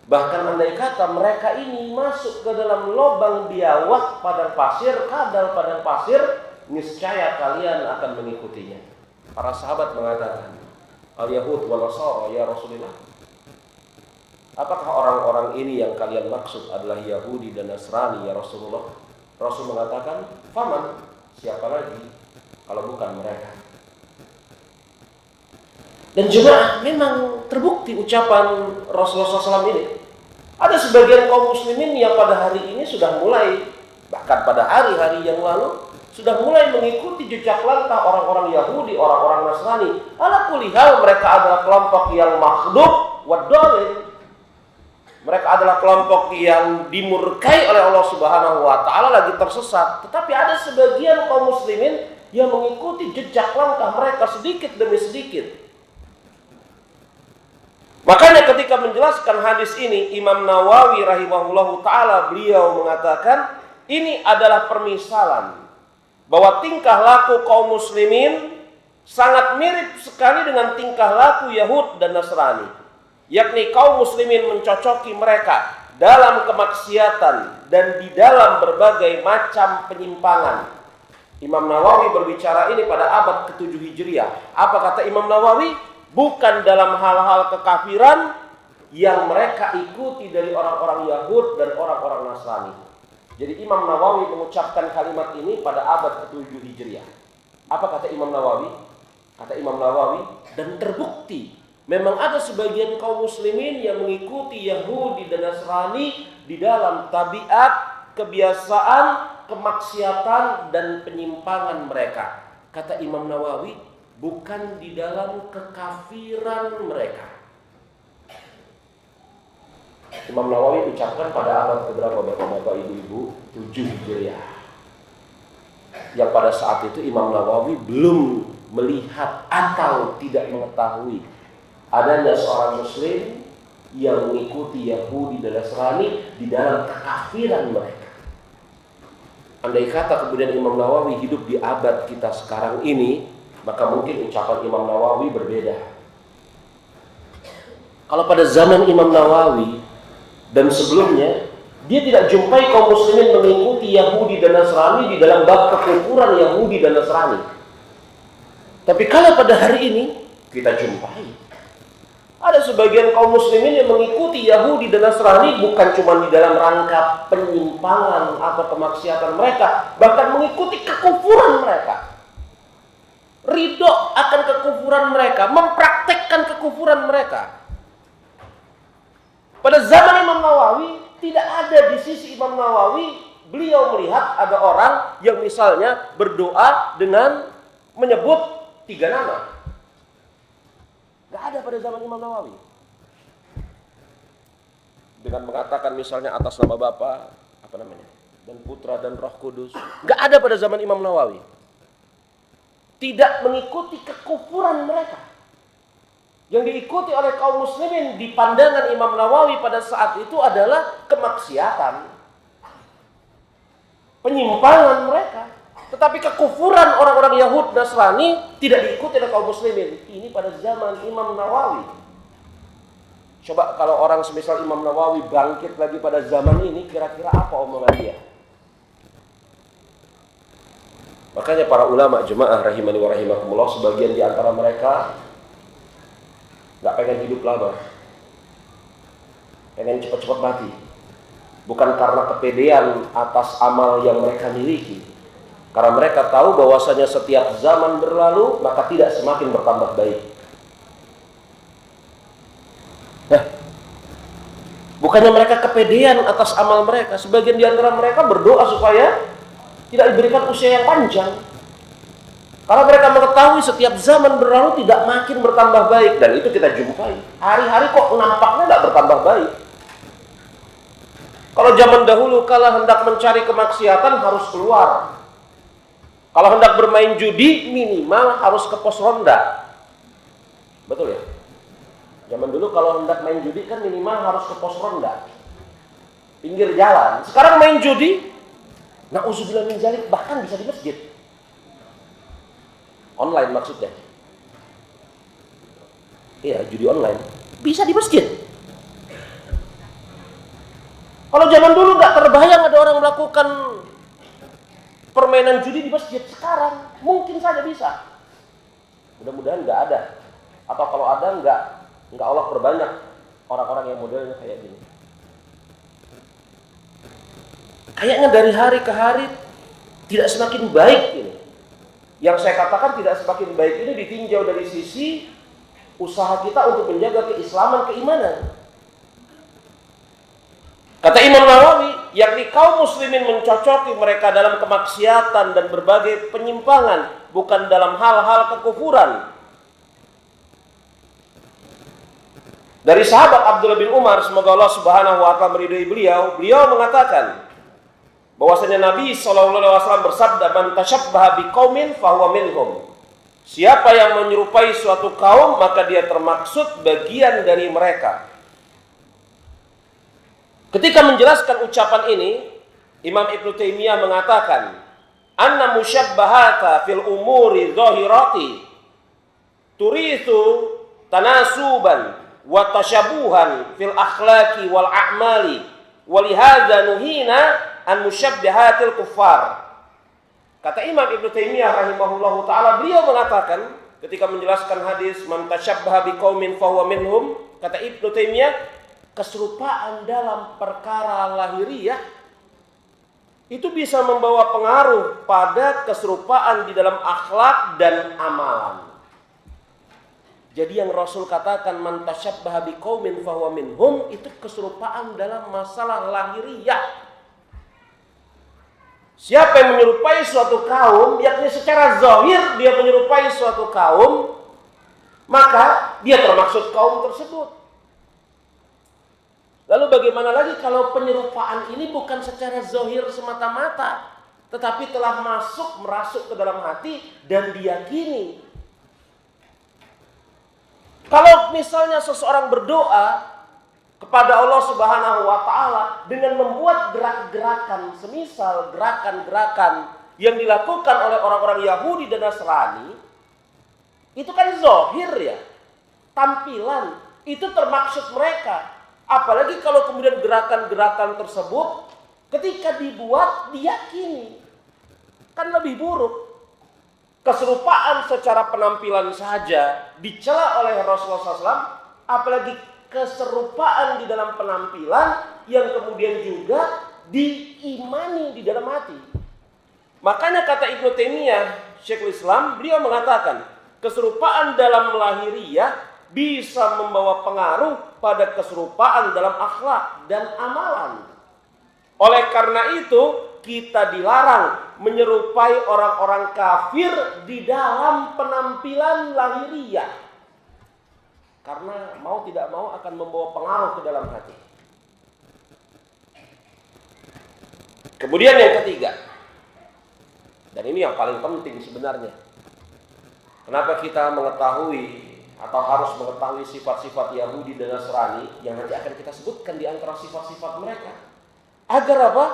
Bahkan andai kata mereka ini masuk ke dalam lubang biawak padang pasir, kadal padang pasir, niscaya kalian akan mengikutinya. Para sahabat mengatakan, al-Yahud wal Nasara ya Rasulullah. Apakah orang-orang ini yang kalian maksud adalah Yahudi dan Nasrani ya Rasulullah? Rasul mengatakan, faman, siapa lagi kalau bukan mereka. Dan juga memang terbukti ucapan Rasulullah SAW ini. Ada sebagian kaum muslimin yang pada hari ini sudah mulai, bahkan pada hari-hari yang lalu, sudah mulai mengikuti jejak langkah orang-orang Yahudi, orang-orang Nasrani. Ala kulli hal mereka adalah kelompok yang makhdub wa dhalin. Mereka adalah kelompok yang dimurkai oleh Allah Subhanahu wa taala, lagi tersesat. Tetapi ada sebagian kaum muslimin yang mengikuti jejak langkah mereka sedikit demi sedikit. Makanya ketika menjelaskan hadis ini, Imam Nawawi rahimahullahu taala beliau mengatakan ini adalah permisalan bahwa tingkah laku kaum muslimin sangat mirip sekali dengan tingkah laku Yahud dan Nasrani. Yakni kaum muslimin mencocoki mereka dalam kemaksiatan dan di dalam berbagai macam penyimpangan. Imam Nawawi berbicara ini pada abad ke-7 Hijriah. Apa kata Imam Nawawi? Bukan dalam hal-hal kekafiran yang mereka ikuti dari orang-orang Yahud dan orang-orang Nasrani. Jadi Imam Nawawi mengucapkan kalimat ini pada abad ke-7 Hijriah. Apa kata Imam Nawawi? Kata Imam Nawawi, dan terbukti memang ada sebagian kaum muslimin yang mengikuti Yahudi dan Nasrani di dalam tabiat, kebiasaan, kemaksiatan dan penyimpangan mereka. Kata Imam Nawawi, bukan di dalam kekafiran mereka. Imam Nawawi ucapkan pada abad keberapa Bapak-bapak Ibu-ibu? 7 Hijriah. Yang pada saat itu Imam Nawawi belum melihat atau tidak mengetahui adanya seorang muslim yang mengikuti Yahudi dan Nasrani di dalam kekafiran mereka. Andai kata kemudian Imam Nawawi hidup di abad kita sekarang ini, maka mungkin ucapan Imam Nawawi berbeda. Kalau pada zaman Imam Nawawi dan sebelumnya, dia tidak jumpai kaum muslimin mengikuti Yahudi dan Nasrani di dalam bab kekufuran Yahudi dan Nasrani. Tapi kalau pada hari ini kita jumpai ada sebagian kaum muslimin yang mengikuti Yahudi dan Nasrani bukan cuma di dalam rangka penyimpangan atau kemaksiatan mereka, bahkan mengikuti kekufuran mereka. Ridho akan kekufuran mereka, mempraktekkan kekufuran mereka. Pada zaman Imam Nawawi, tidak ada di sisi Imam Nawawi beliau melihat ada orang yang misalnya berdoa dengan menyebut 3 nama. Gak ada pada zaman Imam Nawawi. Dengan mengatakan misalnya atas nama Bapa, dan Putra dan Roh Kudus. Gak ada pada zaman Imam Nawawi. Tidak mengikuti kekufuran mereka. Yang diikuti oleh kaum muslimin di pandangan Imam Nawawi pada saat itu adalah kemaksiatan, penyimpangan mereka. Tetapi kekufuran orang-orang Yahud Nasrani tidak diikuti oleh kaum muslimin. Ini pada zaman Imam Nawawi. Coba kalau orang semisal Imam Nawawi bangkit lagi pada zaman ini, kira-kira apa omongan dia? Makanya para ulama jemaah rahimani wa rahimakumullah, sebagian di antara mereka gak pengen hidup lama, pengen cepat-cepat mati. Bukan karena kepedean atas amal yang mereka miliki, karena mereka tahu bahwasanya setiap zaman berlalu maka tidak semakin bertambah baik. Bukannya mereka kepedean atas amal mereka, sebagian di antara mereka berdoa supaya tidak diberikan usia yang panjang. Kalau mereka mengetahui setiap zaman berlalu tidak makin bertambah baik, dan itu kita jumpai. Hari-hari kok nampaknya nggak bertambah baik. Kalau zaman dahulu kalau hendak mencari kemaksiatan harus keluar. Kalau hendak bermain judi minimal harus ke pos ronda. Betul ya? Zaman dulu kalau hendak main judi kan minimal harus ke pos ronda. Pinggir jalan. Sekarang main judi, na'udzubillah min dzalik, bahkan bisa di masjid. Online maksudnya. Iya, judi online. Bisa di masjid. Kalau zaman dulu nggak terbayang ada orang melakukan permainan judi di masjid. Sekarang mungkin saja bisa. Mudah-mudahan nggak ada. Atau kalau ada nggak Allah perbanyak orang-orang yang modelnya kayak gini. Kayaknya dari hari ke hari tidak semakin baik ini. Yang saya katakan tidak semakin baik ini ditinjau dari sisi usaha kita untuk menjaga keislaman, keimanan. Kata Imam Nawawi, yakni kaum muslimin mencocoki mereka dalam kemaksiatan dan berbagai penyimpangan, bukan dalam hal-hal kekufuran. Dari sahabat Abdullah bin Umar, semoga Allah Subhanahu wa taala meridhai beliau mengatakan bahwasanya Nabi SAW bersabda, "Man tashabbaha biqaumin fahuwa minhum." Siapa yang menyerupai suatu kaum, maka dia termaksud bagian dari mereka. Ketika menjelaskan ucapan ini, Imam Ibnu Taimiyah mengatakan, "Anna musyabbahata fil umuri dhahirati turithu tanasuban wa tashabuhan fil akhlaqi wal a'mali wa lihadza nuhina an musyabbihatil kuffar." Kata Imam Ibnu Taimiyah rahimahullahu taala, beliau mengatakan ketika menjelaskan hadis man tasyabbaha biqaumin fahuwa minhum, kata Ibnu Taimiyah, keserupaan dalam perkara lahiriah itu bisa membawa pengaruh pada keserupaan di dalam akhlak dan amalan. Jadi yang Rasul katakan man tasyabbaha biqaumin fahuwa minhum itu keserupaan dalam masalah lahiriah. Siapa yang menyerupai suatu kaum, yakni secara zahir dia menyerupai suatu kaum, maka dia termaksud kaum tersebut. Lalu bagaimana lagi kalau penyerupaan ini bukan secara zahir semata-mata, tetapi telah merasuk ke dalam hati dan diyakini. Kalau misalnya seseorang berdoa kepada Allah Subhanahu wa taala dengan membuat gerak-gerakan, semisal gerakan-gerakan yang dilakukan oleh orang-orang Yahudi dan Nasrani, itu kan zahir ya, tampilan, itu termaksud mereka. Apalagi kalau kemudian gerakan-gerakan tersebut ketika dibuat diyakini, kan lebih buruk. Keserupaan secara penampilan saja dicela oleh Rasulullah SAW, apalagi keserupaan di dalam penampilan yang kemudian juga diimani di dalam hati. Makanya kata Ibnu Taimiyah, Syekhul Islam, beliau mengatakan keserupaan dalam lahiriah bisa membawa pengaruh pada keserupaan dalam akhlak dan amalan. Oleh karena itu kita dilarang menyerupai orang-orang kafir di dalam penampilan lahiriah. Karena mau tidak mau akan membawa pengaruh ke dalam hati. Kemudian yang ketiga, dan ini yang paling penting sebenarnya. Kenapa kita mengetahui atau harus mengetahui sifat-sifat Yahudi dan Nasrani yang nanti akan kita sebutkan di antara sifat-sifat mereka? Agar apa?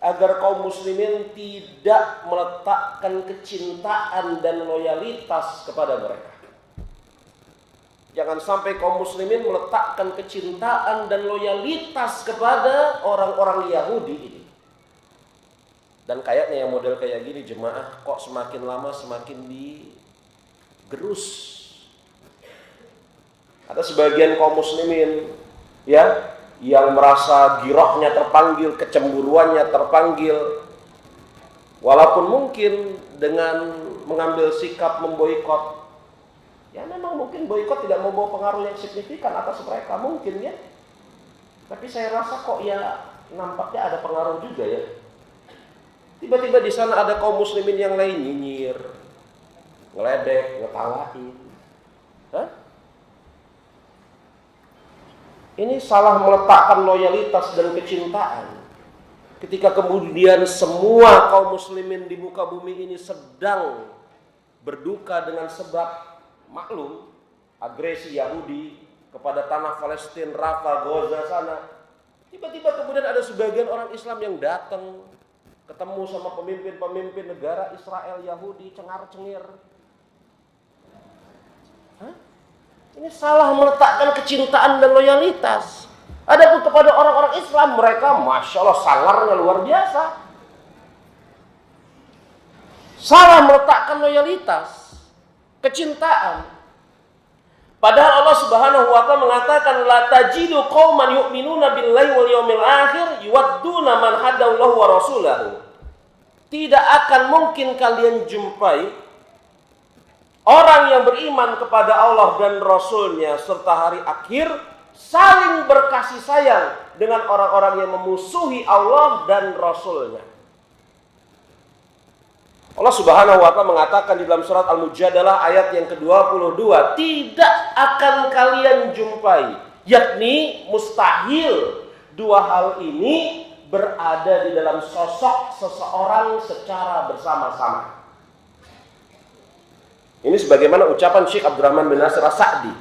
Agar kaum muslimin tidak meletakkan kecintaan dan loyalitas kepada mereka. Jangan sampai kaum muslimin meletakkan kecintaan dan loyalitas kepada orang-orang Yahudi ini. Dan kayaknya yang model kayak gini jemaah kok semakin lama semakin digerus. Ada sebagian kaum muslimin ya yang merasa girohnya terpanggil, kecemburuannya terpanggil, walaupun mungkin dengan mengambil sikap memboikot. Ya memang mungkin boikot tidak membawa pengaruh yang signifikan atas mereka mungkin ya. Tapi saya rasa kok ya nampaknya ada pengaruh juga ya. Tiba-tiba di sana ada kaum muslimin yang lain nyinyir, ngeledek, ngetawain. Hah? Ini salah meletakkan loyalitas dan kecintaan. Ketika kemudian semua kaum muslimin di muka bumi ini sedang berduka dengan sebab maklum agresi Yahudi kepada tanah Palestina, Rafah, Gaza sana. Tiba-tiba kemudian ada sebagian orang Islam yang datang ketemu sama pemimpin-pemimpin negara Israel, Yahudi, cengar-cengir. Hah? Ini salah meletakkan kecintaan dan loyalitas. Adapun kepada orang-orang Islam, mereka Masya Allah sangarnya luar biasa. Salah meletakkan loyalitas, kecintaan. Padahal Allah Subhanahu wa Ta'ala mengatakan la tajidu qauman yu'minuna billahi wal yawmil akhir yuwadduna man hadallahu wa rasulahu. Tidak akan mungkin kalian jumpai orang yang beriman kepada Allah dan Rasulnya serta hari akhir saling berkasih sayang dengan orang-orang yang memusuhi Allah dan Rasulnya. Allah Subhanahu wa Ta'ala mengatakan di dalam surat Al-Mujadalah ayat yang ke-22, tidak akan kalian jumpai, yakni mustahil dua hal ini berada di dalam sosok seseorang secara bersama-sama. Ini sebagaimana ucapan Syekh Abdurrahman bin Nasir As-Sa'di.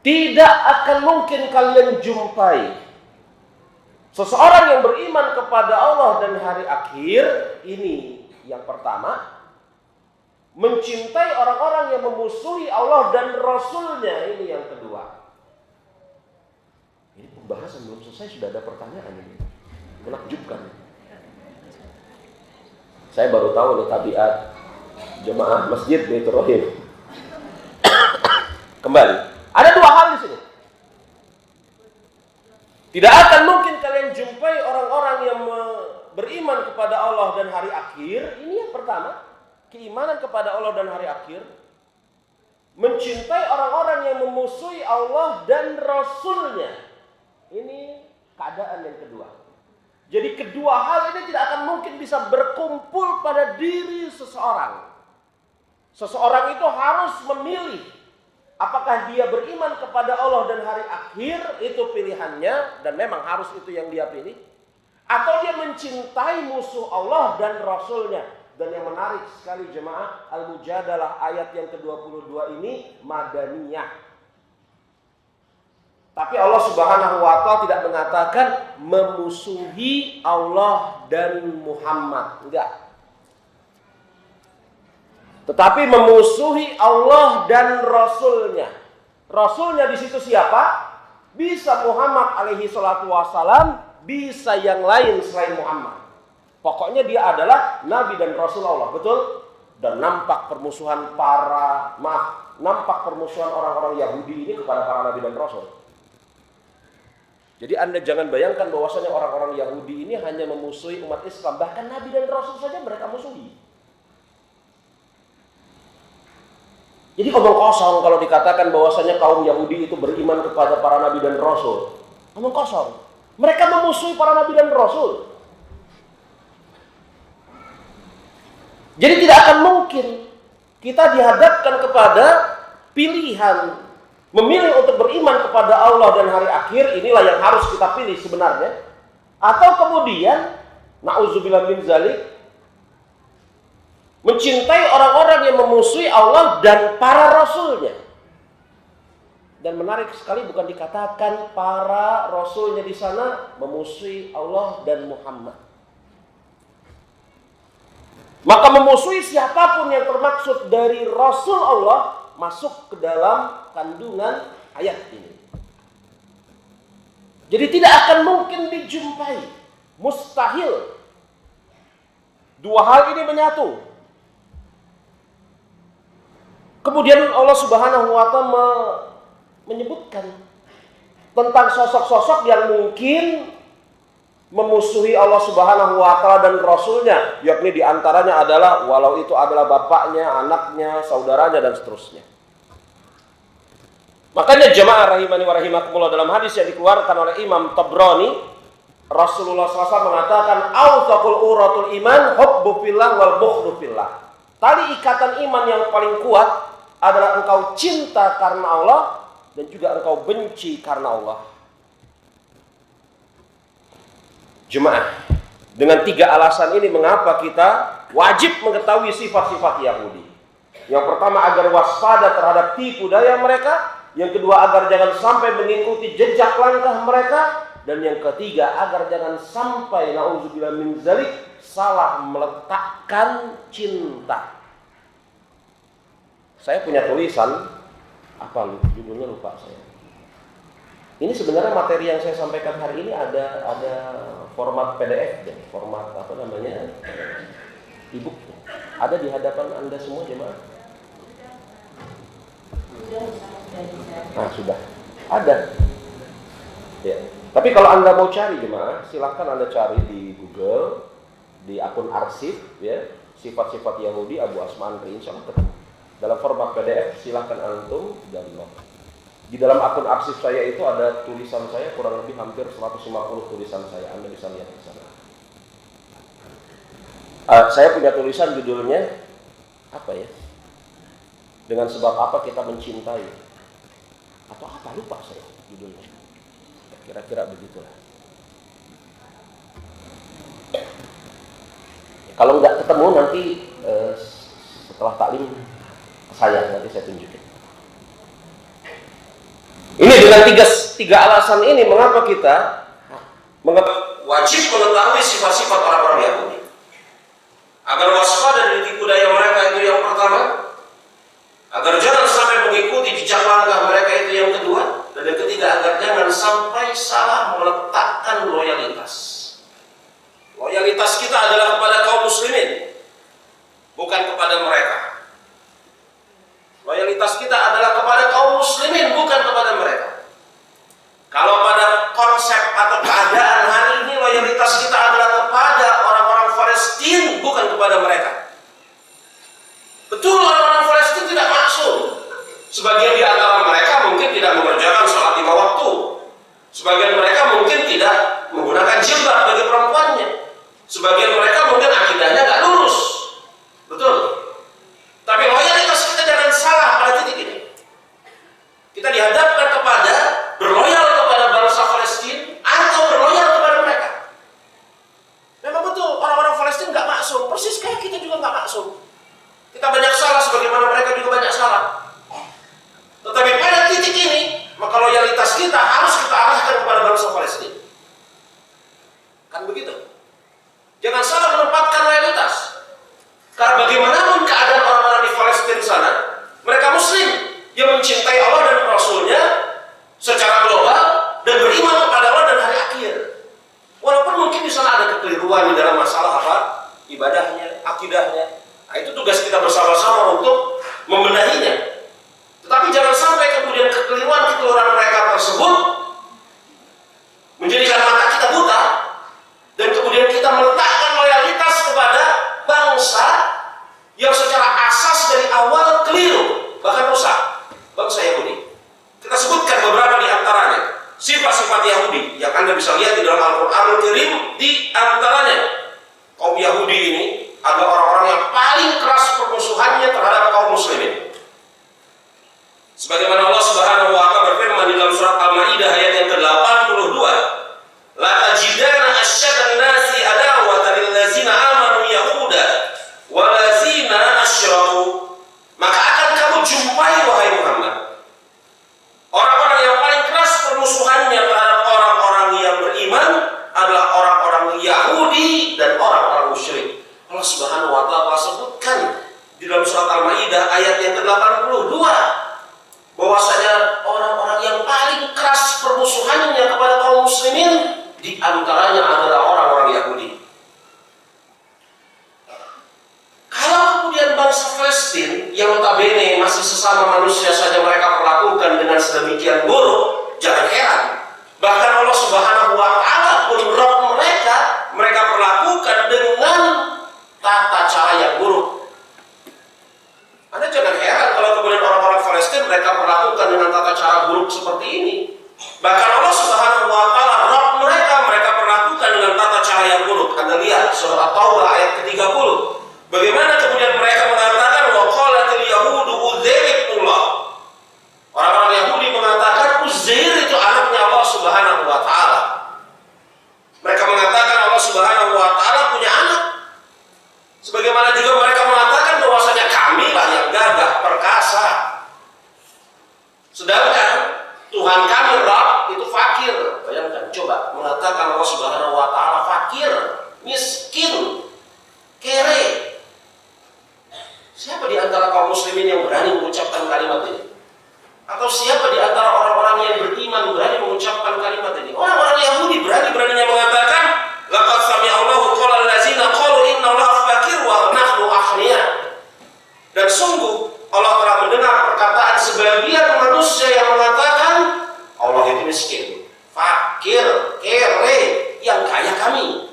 Tidak akan mungkin kalian jumpai seseorang yang beriman kepada Allah dan hari akhir, ini yang pertama, mencintai orang-orang yang memusuhi Allah dan Rasulnya, ini yang kedua. Ini pembahasan belum selesai, sudah ada pertanyaan ini. Menakjubkan. Saya baru tahu nih tabiat jemaah Masjid Baitur Rahim. Kembali. Ada dua hal di sini. Tidak akan mungkin kalian jumpai orang-orang yang beriman kepada Allah dan hari akhir. Ini yang pertama, keimanan kepada Allah dan hari akhir. Mencintai orang-orang yang memusuhi Allah dan Rasulnya. Ini keadaan yang kedua. Jadi kedua hal ini tidak akan mungkin bisa berkumpul pada diri seseorang. Seseorang itu harus memilih apakah dia beriman kepada Allah dan hari akhir, itu pilihannya, dan memang harus itu yang dia pilih. Atau dia mencintai musuh Allah dan Rasulnya. Dan yang menarik sekali jemaah, Al-Mujadalah ayat yang ke-22 ini Madaniyah. Tapi Allah Subhanahu wa Ta'ala tidak mengatakan memusuhi Allah dan Muhammad. Enggak. Tetapi memusuhi Allah dan Rasulnya. Rasulnya di situ siapa? Bisa Muhammad alaihi salatu wassalam, bisa yang lain selain Muhammad. Pokoknya dia adalah Nabi dan Rasul Allah, betul? Dan nampak permusuhan nampak permusuhan orang-orang Yahudi ini kepada para Nabi dan Rasul. Jadi Anda jangan bayangkan bahwasanya orang-orang Yahudi ini hanya memusuhi umat Islam. Bahkan Nabi dan Rasul saja mereka musuhi. Jadi omong kosong kalau dikatakan bahwasanya kaum Yahudi itu beriman kepada para nabi dan rasul. Omong kosong. Mereka memusuhi para nabi dan rasul. Jadi tidak akan mungkin kita dihadapkan kepada pilihan memilih untuk beriman kepada Allah dan hari akhir, inilah yang harus kita pilih sebenarnya. Atau kemudian na'udzubillah min zalik, mencintai orang-orang yang memusuhi Allah dan para rasulnya. Dan menarik sekali bukan dikatakan para rasulnya di sana memusuhi Allah dan Muhammad. Maka memusuhi siapapun yang termaksud dari Rasul Allah masuk ke dalam kandungan ayat ini. Jadi tidak akan mungkin dijumpai, mustahil. Dua hal ini menyatu. Kemudian Allah Subhanahu wa Ta'ala menyebutkan tentang sosok-sosok yang mungkin memusuhi Allah Subhanahu wa Ta'ala dan Rasulnya, yakni diantaranya adalah walau itu adalah bapaknya, anaknya, saudaranya dan seterusnya. Makanya jemaah rahimani wa rahimakumullah, dalam hadis yang dikeluarkan oleh Imam Tabrani, Rasulullah SAW mengatakan awthaqul uratul iman hubbu fillah wal bughdu fillah. Tali ikatan iman yang paling kuat adalah engkau cinta karena Allah dan juga engkau benci karena Allah. Jemaah, dengan 3 alasan ini mengapa kita wajib mengetahui sifat-sifat Yahudi. Yang pertama, agar waspada terhadap tipu daya mereka. Yang kedua, agar jangan sampai mengikuti jejak langkah mereka. Dan yang ketiga, agar jangan sampai na'udzubillah min dzalik salah meletakkan cinta. Saya punya tulisan, judulnya lupa saya. Ini sebenarnya materi yang saya sampaikan hari ini ada format PDF, format e-book. Ada di hadapan Anda semua, jemaah? Nah, sudah. Ada. Ya. Tapi kalau Anda mau cari, jemaah, silahkan Anda cari di Google, di akun arsip, ya, sifat-sifat Yahudi Abu Asma Anri, insya Allah ketemu. Dalam format PDF, silahkan antum download. Di dalam akun arsip saya itu ada tulisan saya, kurang lebih hampir 150 tulisan saya. Anda bisa lihat di sana. Saya punya tulisan judulnya apa ya? Dengan sebab apa kita mencintai? Atau apa, lupa saya judulnya. Kira-kira begitulah. Kalau nggak ketemu nanti setelah taklim nanti saya tunjukin. Ini dengan tiga alasan ini mengapa kita wajib mengetahui sifat-sifat orang-orang Yahudi. Agar waspada dari tipu daya mereka, itu yang pertama. Agar jangan sampai mengikuti jejak langkah mereka, itu yang kedua. Dan yang ketiga, agar jangan sampai salah meletakkan loyalitas. Loyalitas kita adalah kepada kaum muslimin, bukan kepada mereka. Loyalitas kita adalah kepada kaum muslimin, bukan kepada mereka. Kalau pada konsep atau keadaan hari ini, loyalitas kita adalah kepada orang-orang Palestina, bukan kepada mereka. Betul, orang-orang Palestina tidak maksum. Sebagian di antara mereka mungkin tidak mengerjakan sholat 5 waktu. Sebagian mereka mungkin tidak menggunakan jilbab bagi perempuannya. Sebagian mereka mungkin akidahnya nggak lurus. Betul. Tapi loyalitas kita jangan salah pada titik ini. Kita dihadapkan kepada berloyal kepada bangsa Palestina atau berloyal kepada mereka. Memang betul, orang-orang Palestina nggak maksum. Persis kayak kita juga nggak maksum. Kita banyak salah sebagaimana mereka juga banyak salah. Tetapi pada titik ini, maka loyalitas kita harus kita arahkan kepada bangsa Palestina. Kan begitu? Jangan salah menempatkan loyalitas. Karena bagaimanapun keadaan orang-orang di Palestina sana, mereka Muslim yang mencintai Allah dan Rasulnya secara global dan beriman kepada Allah dan hari akhir. Walaupun mungkin di sana ada kekeliruan di dalam masalah ibadahnya, akidahnya. Nah, itu tugas kita bersama-sama untuk membenahinya. Tetapi jangan sampai kemudian kekeliruan mereka tersebut menjadikan mata kita buta dan kemudian kita meletakkan loyalitas kepada bangsa yang secara asas dari awal keliru, bahkan rusak, bangsa Yahudi. Kita sebutkan beberapa di antaranya sifat-sifat Yahudi yang Anda bisa lihat di dalam Al-Qur'anul Karim. Di antaranya, kaum Yahudi ini adalah orang-orang yang paling keras permusuhannya terhadap kaum muslimin. Sebagaimana Allah Subhanahu wa taala berfirman di dalam surat Al-Maidah ayat yang ke-82, "La tajidana asyaddan nasi adawatan lil ladzina amanu yahuda wa ladzina asyraku." Maka akan kamu jumpai, wahai Muhammad, orang-orang yang paling keras permusuhannya terhadap orang-orang yang beriman adalah orang-orang Yahudi dan orang-orang musyrik. Allah Subhanahu wa taala sebutkan di dalam surat Al-Maidah ayat yang ke-82 bahwasanya orang-orang yang paling keras permusuhannya kepada kaum muslimin di antaranya adalah orang-orang Yahudi. Kalau kemudian bangsa Palestina yang notabene masih sesama manusia saja mereka perlakukan dengan sedemikian buruk, jangan heran. Bahkan Allah Subhanahu wa taala pun Rabb mereka perlakukan dengan tata cara yang buruk. Anda jangan heran kalau kemudian orang-orang Palestina mereka perlakukan dengan tata cara buruk seperti ini. Bahkan Allah Subhanahu wa taala Rabb mereka perlakukan dengan tata cara yang buruk. Anda lihat surah At-Taubah ayat ke-30. Bagaimana kemudian mereka mengatakan Sebagaimana juga mereka mengatakan bahwasanya kamilah yang gagah perkasa. Sedangkan Tuhan kami Rabb itu fakir. Bayangkan, coba mengatakan Allah Subhanahu wa taala fakir, miskin, kere. Siapa di antara kaum muslimin yang berani mengucapkan kalimat ini? Atau siapa di antara orang-orang yang beriman berani mengucapkan kalimat ini? Orang-orang Yahudi berani-beraninya mengatakan, laqad sami'allahu qaulal ladzina qalu innallaha faqir wa nahnu aghnia. Dan sungguh Allah telah mendengar perkataan sebagian manusia yang mengatakan Allah itu miskin, fakir, kere, yang kaya kami.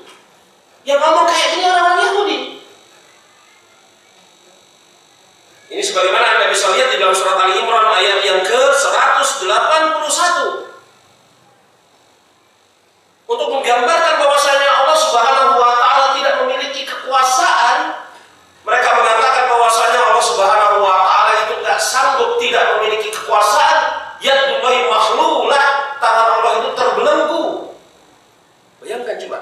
Yang ngomong kayak ini orang-orang Yahudi. Ini sebagaimana Anda bisa lihat di dalam surat Ali Imran ayat yang ke-181. Untuk menggambarkan bahwasanya Allah Subhanahu wa taala tidak memiliki kekuasaan, mereka mengatakan bahwasanya Allah Subhanahu wa taala itu tidak sanggup, tidak memiliki kekuasaan, yadullahi makhlulah, tangan Allah itu terbelenggu. Bayangkan coba.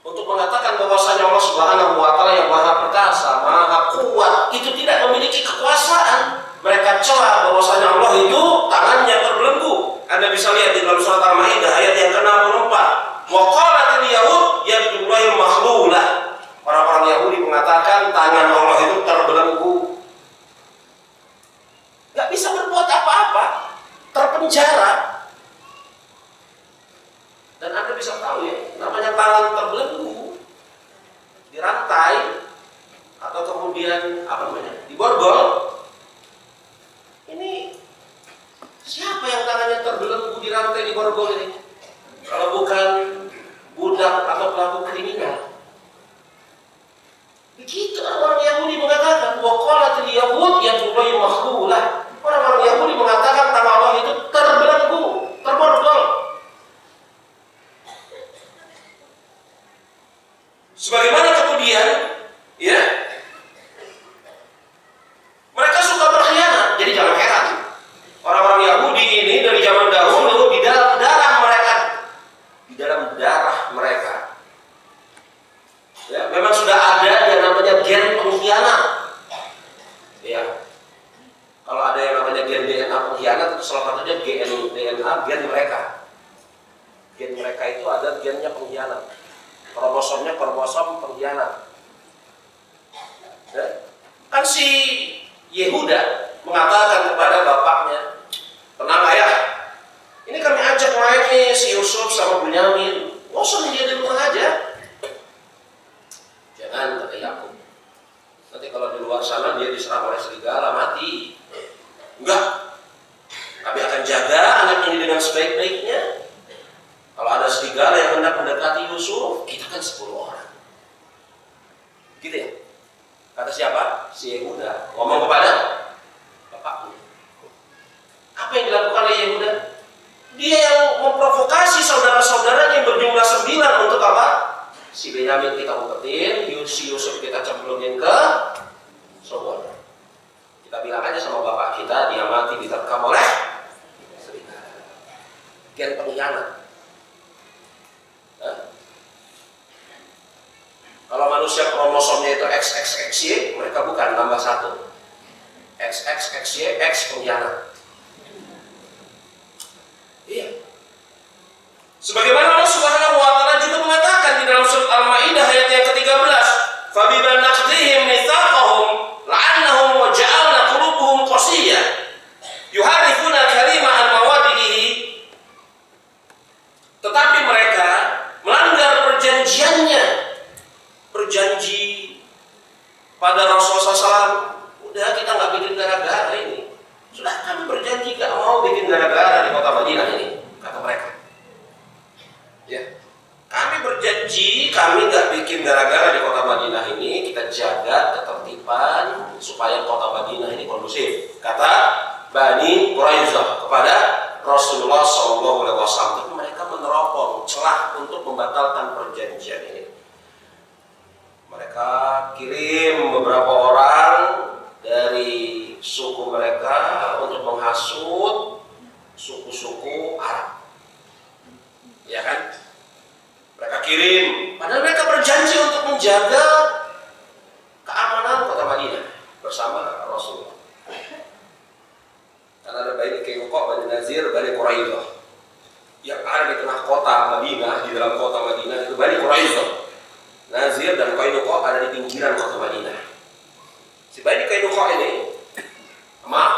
Untuk mengatakan bahwasanya Allah Subhanahu wa taala yang maha perkasa, maha kuat, itu tidak memiliki kekuasaan. Mereka celah bahwasanya Allah itu tangannya terbelenggu. Anda bisa lihat di dalam surat Al-Maidah ayat yang ke-64. Wa qalatil yahud yadullahi makhlulah. Orang-orang Yahudi mengatakan tangan Allah itu terbelenggu. Gak bisa berbuat apa-apa, terpenjara. Dan Anda bisa tahu ya, namanya tangan terbelenggu, dirantai, atau kemudian diborgol. Ini siapa yang tangannya terbelenggu, dirantai, diborgol ini? Kalau bukan budak atau pelaku kriminal. Begitu orang Yahudi mengatakan, wa qalatil yahud yadullahi makhlulah. Orang-orang Yahudi mengatakan tangan Allah itu terbelenggu, terborgol. Sebagaimana kemudian, ya, mereka suka berkhianat. Jadi jangan heran, orang-orang Yahudi ini dari zaman dahulu di dalam darah mereka, ya, memang sudah ada yang namanya gen pengkhianat. Ya, kalau ada yang namanya gen DNA pengkhianat, itu salah satunya gen mereka. Gen mereka itu ada gennya pengkhianat. Kromosomnya kromosom pengkhianat. Ya. Kan si Yehuda mengatakan kepada bapaknya, tenang ayah, ini kami ajak main nih si Yusuf sama Bunyamin, ngosong dia di rumah aja. Jangan, kata Yakub. Nanti kalau di luar sana dia diserang oleh serigala, mati. Enggak, kami akan jaga anak ini dengan sebaik-baiknya. Kalau ada serigala yang hendak mendekati Yusuf, kita kan 10 orang. Gitu ya? Kata siapa? Si Yehuda. Ngomong kepada bapaknya. Apa yang dilakukan oleh Yehuda? Dia yang memprovokasi saudara-saudaranya yang berjumlah 9 untuk apa? Si Benyamin kita umpetin, si Yusuf kita cemplungin ke sumur. Kita bilang aja sama bapak kita, dia mati diterkam oleh serigala. Gen pengkhianat. Kalau manusia kromosomnya itu XXXY, mereka bukan tambah 1. XXXY, X pengkhianat. Iya. Sebagaimana Allah Subhanahu wa taala juga mengatakan di dalam surat Al-Maidah ayat yang ke-13, "Fabima naqdihim mitsaqahum la'annahum wa ja'alna qulubuhum qasiyah yuharifuna kalima an mawadihi." Tetapi mereka melanggar perjanjiannya. Berjanji pada Rasulullah SAW, udah kita nggak bikin gara-gara ini. Sudah kami berjanji nggak mau bikin gara-gara di kota Madinah ini, kata mereka. Ya, kami berjanji kami nggak bikin gara-gara di kota Madinah ini. Kita jaga ketertiban supaya kota Madinah ini kondusif. Kata Bani Quraisyah kepada Rasulullah SAW. Tapi mereka meneropong celah untuk membatalkan perjanjian ini. Mereka kirim beberapa orang dari suku mereka untuk menghasut suku-suku Arab. Ya kan? Mereka kirim, padahal mereka berjanji untuk menjaga berada di pinggiran kota Madinah. Si Bani Qainuqa ini,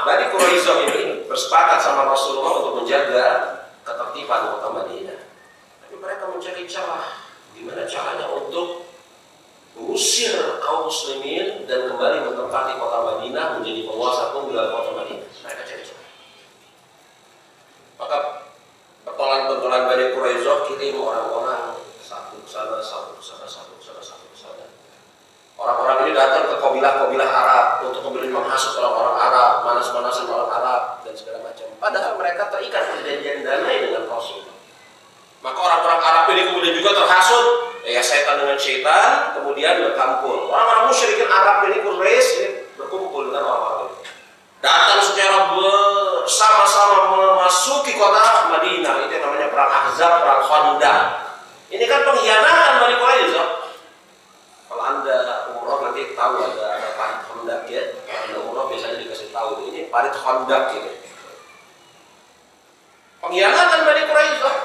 Bani Quraisyah ini bersepakat sama Rasulullah untuk menjaga ketertiban kota Madinah. Tapi mereka mencari cara, gimana caranya untuk mengusir kaum muslimin dan kembali menempati kota Madinah menjadi penguasa tunggal kota Madinah. Mereka cari cara. Maka petualang-petualang Bani Quraisyah kirim orang-orang satu ke sana, satu ke sana, satu ke sana, satu ke sana. Orang-orang ini datang ke kabilah-kabilah Arab untuk kemudian menghasut orang-orang Arab, manas-manasin orang Arab dan segala macam. Padahal mereka terikat perjanjian damai dengan Rasul. Maka orang-orang Arab ini kemudian juga terhasut, ya setan dengan setan, kemudian berkumpul. Orang-orang musyrikin Arab ini Quraisy ini berkumpul dengan orang-orang ini. Datang secara bersama-sama memasuki kota Madinah. Itu yang namanya perang Ahzab, perang Khandaq. Ini kan pengkhianatan Bani Quraisyah. Kalau Anda umroh nanti tahu ada parit Khandaq ya. Kalau Anda umroh biasanya dikasih tahu ini parit Khandaq gitu. Pengkhianatan Bani Quraisyah.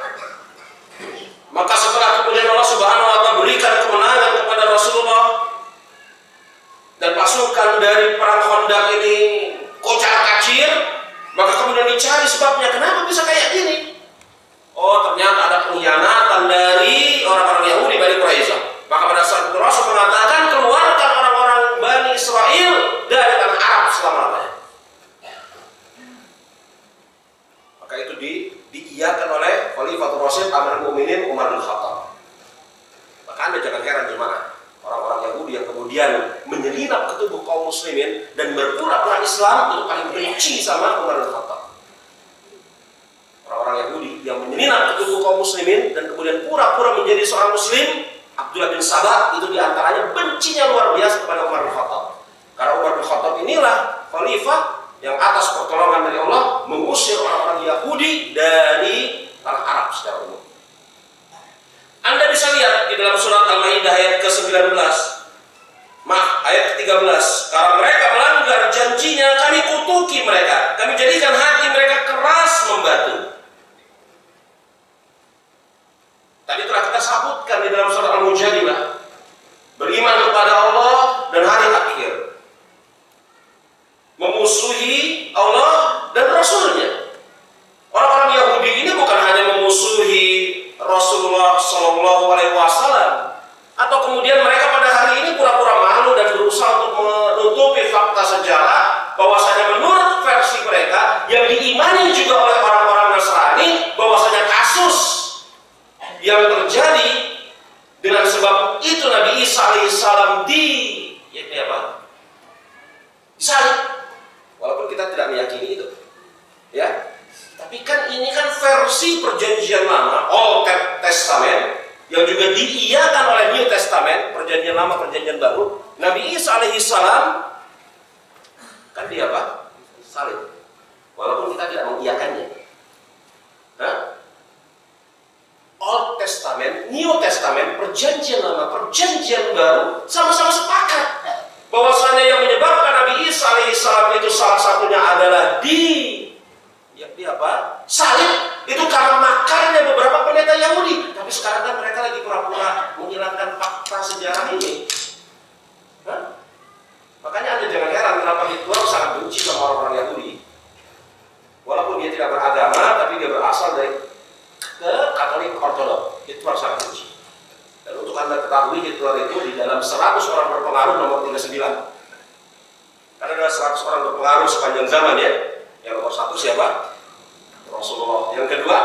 Maka setelah kemudian Allah Subhanahu wa Ta'ala berikan kemenangan kepada Rasulullah dan pasukan dari perang Khandaq ini kocar-kacir, maka kemudian dicari sebabnya kenapa bisa kayak gini. Oh, ternyata ada pengkhianatan dari orang-orang Yahudi Bani Quraisyah. Maka pada saat itu Rasul mengatakan keluarkan orang-orang Bani Israel dari tanah Arab selama-lamanya. Maka itu diiyakan oleh Khalifatul Rasyid Amirul Mukminin Umar bin Khattab. Maka Anda jangan heran jemaah, orang-orang Yahudi yang kemudian menyelinap ke tubuh kaum muslimin dan berpura-pura Islam itu paling benci sama Umar bin Khattab. Orang-orang Yahudi yang menyelinap ke tubuh kaum muslimin dan kemudian pura-pura menjadi seorang muslim, Abdullah bin Sabah itu diantaranya bencinya luar biasa kepada Umar bin Khattab. Karena Umar bin Khattab inilah khalifah yang atas pertolongan dari Allah mengusir orang-orang Yahudi dari tanah Arab secara umum. Anda bisa lihat di dalam surat Al-Maidah ayat ke-19, ayat ke-13, karena mereka melanggar janjinya, kami kutuki mereka, kami jadikan hati mereka keras membatu. Tadi telah kita sebutkan di dalam surat Al-Mujadilah, beriman kepada Allah dan hari akhir, memusuhi Allah dan Rasulnya. Orang-orang Yahudi ini bukan hanya memusuhi Rasulullah Shallallahu Alaihi Wasallam, atau kemudian mereka pada hari ini pura-pura malu dan berusaha untuk menutupi fakta sejarah bahwasanya menurut versi mereka yang diimani juga oleh orang-orang Nasrani bahwasanya kasus yang terjadi dengan sebab itu Nabi Isa alaihissalam disalib. Walaupun kita tidak meyakini itu, ya. Tapi kan ini kan versi perjanjian lama, Old Testament, yang juga diiyakan oleh New Testament, perjanjian lama, perjanjian baru. Nabi Isa alaihissalam kan dia apa? Salib. Walaupun kita tidak mengiyakannya. Old Testament, New Testament, perjanjian lama, perjanjian baru, sama-sama sepakat bahwasanya yang menyebabkan Nabi Isa alaihissalam itu salah satunya adalah salib, itu karena makarnya beberapa pendeta Yahudi. Tapi sekarang kan mereka lagi pura-pura menghilangkan fakta sejarah ini. Makanya Anda jangan heran kenapa Hitler sangat benci sama orang-orang Yahudi. Walaupun dia tidak beragama, tapi dia berasal dari Katolik Ortodok. Hitler sangat benci. Dan untuk Anda ketahui, Hitler itu di dalam 100 orang berpengaruh nomor 39. Karena ada 100 orang berpengaruh sepanjang zaman ya. Yang nomor 1 siapa? Rasulullah. Yang kedua,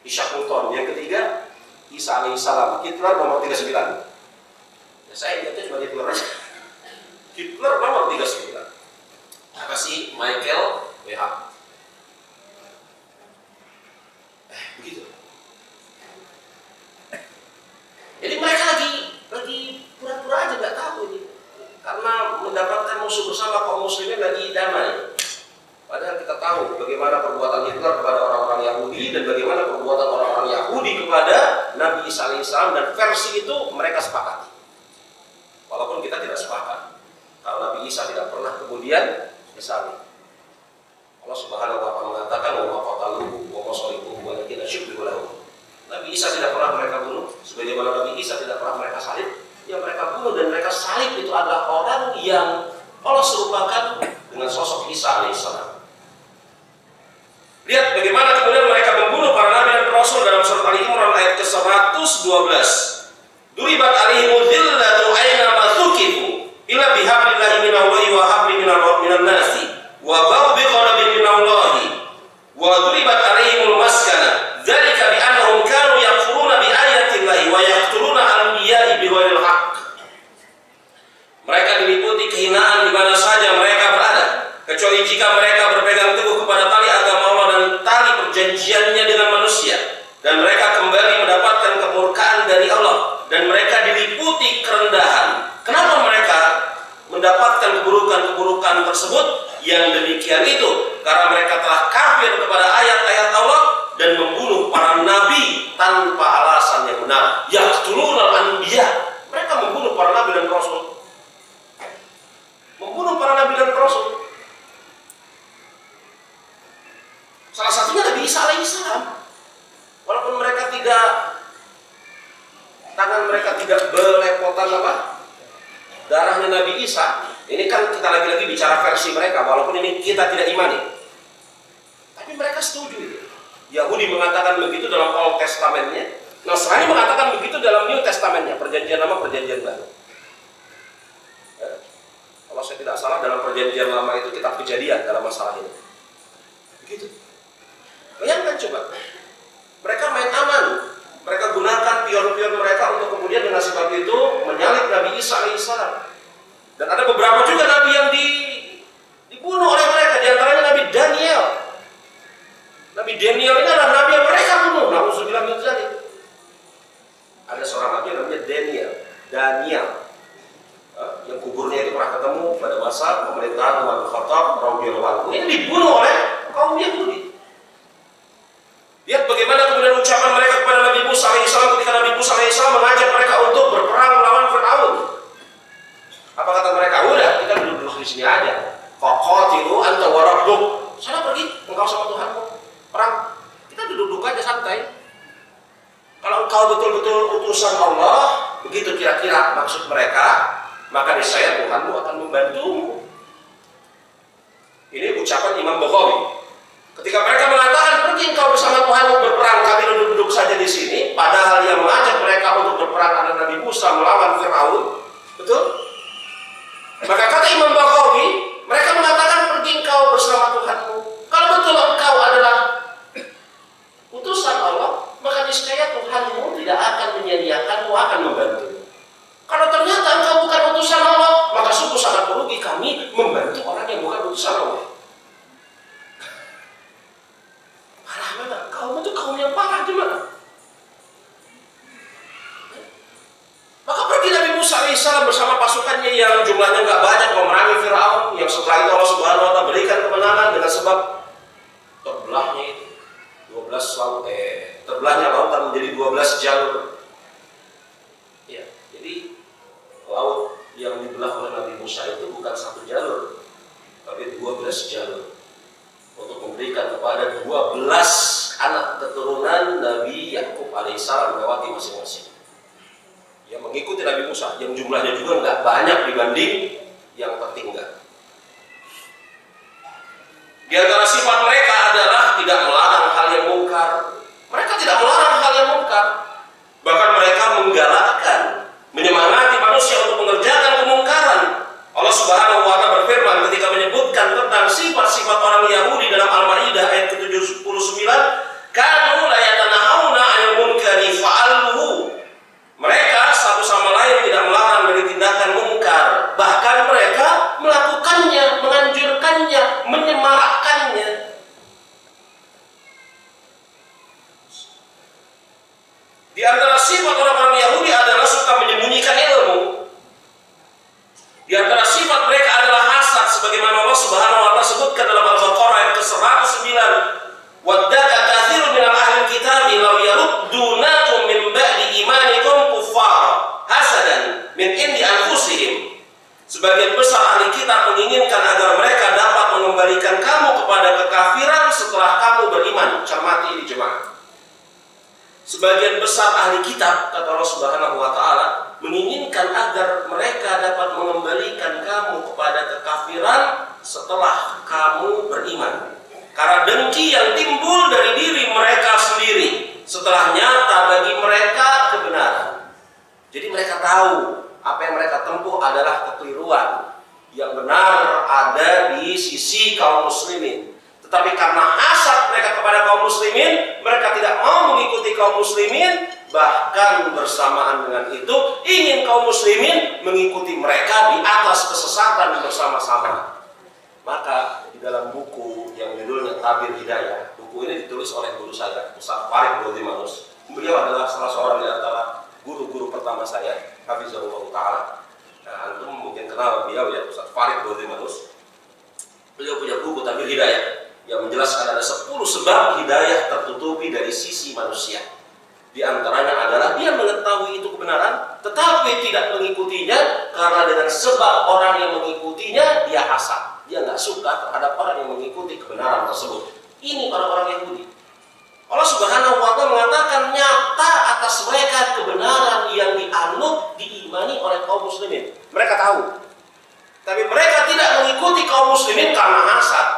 Ishak Newton. Yang ketiga, Isa alaihissalam. Hitler nomor 39. Ya, saya lihatnya cuma Hitler aja. Hitler nomor 39. Apa sih Michael WH? Begitu. Jadi mereka lagi pura-pura aja nggak tahu ini, karena mendapatkan musuh bersama kaum muslimin lagi damai. Padahal kita tahu bagaimana perbuatan Hitler kepada orang-orang Yahudi dan bagaimana perbuatan orang-orang Yahudi kepada Nabi Isa alaihissalam, dan versi itu mereka sepakati. Walaupun kita tidak sepakat, kalau Nabi Isa tidak pernah kemudian disalib. Allah Subhanahu wa Ta'ala mengatakan wa ma qataluhu wa ma salabuhu walakin syubbiha lahu. Nabi Isa tidak pernah mereka bunuh, sebagaimana Nabi Isa tidak pernah mereka salib. Ya yang Allah serupakan dengan sosok Isa alaihissalam. Lihat bagaimana kemudian mereka membunuh para nabi dan rasul dalam surat Ali Imran ayat ke-112. Duribat alaihimul dhillatu aina ma thuqifu illa bihablillahi minallahi wa habli minan nasi wa ba'u biqadabin minallahi wa duribat alaihimul maskana dzalika bi annahum kanu yakfuruna bi ayatillahi wa yaqtuluna anbiya'i bighairil haqq. Mereka diliputi kehinaan di mana saja mereka berada, kecuali jika mereka berpegang teguh kepada tali agama Allah dan tali perjanjiannya dengan manusia, dan mereka kembali mendapatkan kemurkaan dari Allah, dan mereka diliputi kerendahan. Kenapa mereka mendapatkan keburukan-keburukan tersebut? Yang demikian itu karena mereka telah kafir kepada ayat-ayat Allah dan membunuh para nabi tanpa alasan yang benar. Yaqtulunal anbiya, mereka membunuh para nabi dan rasul. Membunuh para nabi dan rasul. Salah satunya Nabi Isa alaihissalam. Walaupun mereka tangan mereka tidak belepotan darahnya Nabi Isa. Ini kan kita lagi-lagi bicara versi mereka, walaupun ini kita tidak imani. Tapi mereka setuju itu. Yahudi mengatakan begitu dalam Old Testament-nya, Nasrani mengatakan begitu dalam New Testament-nya, perjanjian lama, perjanjian baru. Kalau saya tidak salah dalam perjanjian lama itu kitab Kejadian dalam masalah ini. Begitu. Bayangkan coba, mereka main aman, mereka gunakan pion-pion mereka untuk kemudian dengan sebab itu menyalib Nabi Isa alaihissalam. Dan ada beberapa juga nabi yang dibunuh oleh mereka, diantaranya Nabi Daniel. Nabi Daniel ini adalah nabi yang mereka bunuh. Nauzubillah min dzalik. Ada seorang nabi yang namanya Daniel, yang kuburnya itu pernah ketemu pada masa pemerintahan Umar bin Khattab radhiyallahu anhu. Ini dibunuh oleh kaum Yahudi. Lihat bagaimana kemudian ucapan mereka kepada Nabi Musa alaihissalam ketika Nabi Musa alaihissalam mengajak mereka untuk berperang melawan Fir'aun. Apa kata mereka? Udah, kita duduk di sini aja. Faqatilu anta wa rabbuk. Sana pergi, engkau sama Tuhanmu. Perang. Kita duduk aja santai. Kalau engkau betul-betul utusan Allah, begitu kira-kira maksud mereka, maka niscaya Tuhanmu akan membantumu. Ini ucapan Imam Bukhari. Ketika mereka mengatakan pergi engkau bersama Tuhanmu berperang, kami duduk saja di sini, padahal yang mengajak mereka untuk berperang adalah Nabi Musa melawan Fir'aun. Betul? Maka kata Imam Bukhari, mereka mengatakan pergi engkau bersama Tuhanmu. Kalau betul engkau adalah utusan Allah, maka niscaya Tuhanmu tidak akan menyediakanmu, akan membantu. Kalau ternyata engkau bukan utusan Allah, maka sungguh sangat merugi kami membantu orang yang bukan utusan Allah. Parah memang, kaum itu kaum yang parah gimana? Maka pergi Nabi Musa alaihissalam bersama pasukannya yang jumlahnya nggak banyak memerangi Fir'aun, yang setelah itu Allah Subhanahu wa Ta'ala berikan kemenangan dengan sebab terbelahnya itu 12 laut, terbelahnya lautan menjadi 12 jalur. Ya, jadi laut yang dibelah oleh Nabi Musa itu bukan satu jalur, tapi 12 jalur untuk memberikan kepada 12 anak keturunan Nabi Yakub alaihissalam melewati masing-masing. Yang mengikuti Nabi Musa, yang jumlahnya juga nggak banyak dibanding yang tertinggal. Di antara sifat mereka adalah tidak melarang hal yang mungkar. Mereka tidak melarang hal yang mungkar, bahkan mereka menggalakkan, menyemangati manusia untuk mengerjakan kemungkaran. Allah Subhanahu wa Ta'ala berfirman ketika menyebutkan tentang sifat-sifat orang Yahudi dalam Al-Maidah ayat ke-79, kanu la yatanahawna 'anil munkari fa'aluhu. Mereka satu sama lain tidak melarang dari tindakan mungkar, bahkan mereka melakukannya, menganjurkannya, menyemarakkannya. Di antara sifat orang-orang Yahudi adalah suka menyembunyikan ilmu. Di antara sifat mereka adalah hasad, sebagaimana Allah Subhanahu wa Ta'ala sebutkan dalam Al-Baqarah ayat ke-109. Waddaka katsirun minal ahli kitab law yaruddunakum min ba'di imanikum kuffara hasadan min indi anfusihim. Sebagian besar ahli kitab menginginkan agar mereka dapat mengembalikan kamu kepada kekafiran setelah kamu beriman. Cermati ini jemaah. Sebagian besar ahli kitab, kata Allah Subhanahu wa Ta'ala, menginginkan agar mereka dapat mengembalikan kamu setelah kamu beriman. Karena dengki yang timbul dari diri mereka sendiri setelah nyata bagi mereka kebenaran. Jadi mereka tahu apa yang mereka tempuh adalah kekeliruan. Yang benar ada di sisi kaum muslimin. Tetapi karena hasad mereka kepada kaum muslimin, mereka tidak mau mengikuti kaum muslimin. Bahkan bersamaan dengan itu ingin kaum muslimin mengikuti mereka di atas kesesatan bersama-sama. Maka di dalam buku yang judulnya Tabir Hidayah, buku ini ditulis oleh guru saya, Ustaz Farid Bodimanus. Beliau adalah salah seorang di antara guru-guru pertama saya, Hafizahullah Ta'ala. Nah, antum mungkin kenal beliau ya, Ustaz Farid Bodimanus. Beliau punya buku Tabir Hidayah yang menjelaskan ada 10 sebab hidayah tertutupi dari sisi manusia. Di antaranya adalah dia mengetahui itu kebenaran, tetapi tidak mengikutinya karena dengan sebab orang yang mengikutinya dia hasad. Dia nggak suka terhadap orang yang mengikuti kebenaran tersebut. Ini orang-orang Yahudi. Allah Subhanahu wa Ta'ala mengatakan nyata atas mereka kebenaran yang dianut, diimani oleh kaum muslimin. Mereka tahu, tapi mereka tidak mengikuti kaum muslimin karena hasad.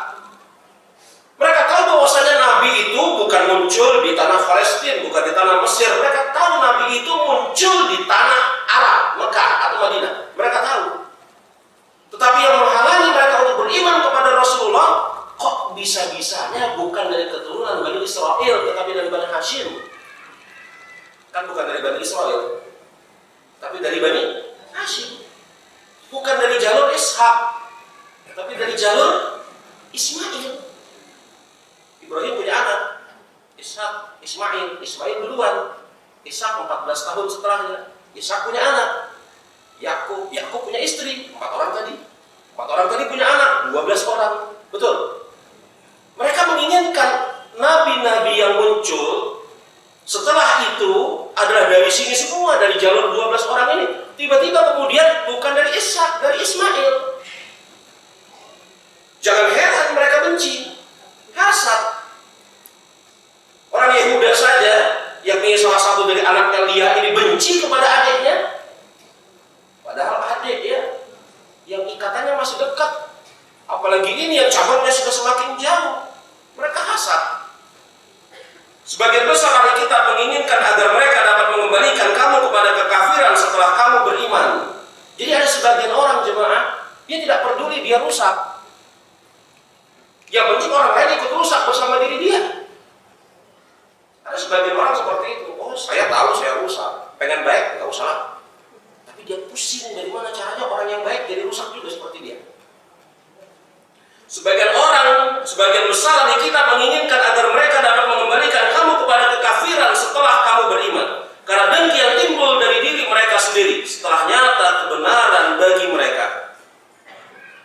Mereka tahu bahwasanya Nabi itu bukan muncul di tanah Palestina, bukan di tanah Mesir. Mereka tahu Nabi itu muncul di tanah Arab, Mekah atau Madinah. Mereka tahu. Tetapi yang menghalangi mereka untuk beriman kepada Rasulullah, kok bisa-bisanya bukan dari keturunan Bani Israel, tetapi dari Bani Hashim. Kan bukan dari Bani Israel, tapi dari Bani Hashim. Bukan dari jalur Ishak, tapi dari jalur Ismail. Ibrahim punya anak, Ishak, Ismail duluan. Ishak 14 tahun setelahnya. Ishak punya anak, Yakub punya istri, 4 orang tadi. 4 orang tadi punya anak, 12 orang. Betul. Mereka menginginkan nabi-nabi yang muncul setelah itu adalah dari sini semua, dari jalur 12 orang ini. Tiba-tiba kemudian bukan dari Ishak, dari Ismail. Jangan heran mereka benci, hasad. Orang Yehuda saja, yakni salah satu dari anaknya Lia ini benci kepada adiknya. Padahal adik ya, yang ikatannya masih dekat. Apalagi ini yang cabangnya sudah semakin jauh. Mereka hasad. Sebagian besar ahli kitab menginginkan agar mereka dapat mengembalikan kamu kepada kekafiran setelah kamu beriman. Jadi ada sebagian orang jemaah, dia tidak peduli dia rusak. Yang penting orang lain ikut rusak bersama diri dia. Ada sebagian orang seperti itu. Oh, saya tahu saya rusak, pengen baik, nggak usah. Tapi dia pusing dari mana caranya orang yang baik jadi rusak juga seperti dia. Sebagian besar di kita menginginkan agar mereka dapat mengembalikan kamu kepada kekafiran setelah kamu beriman. Karena dengki yang timbul dari diri mereka sendiri setelah nyata kebenaran bagi mereka.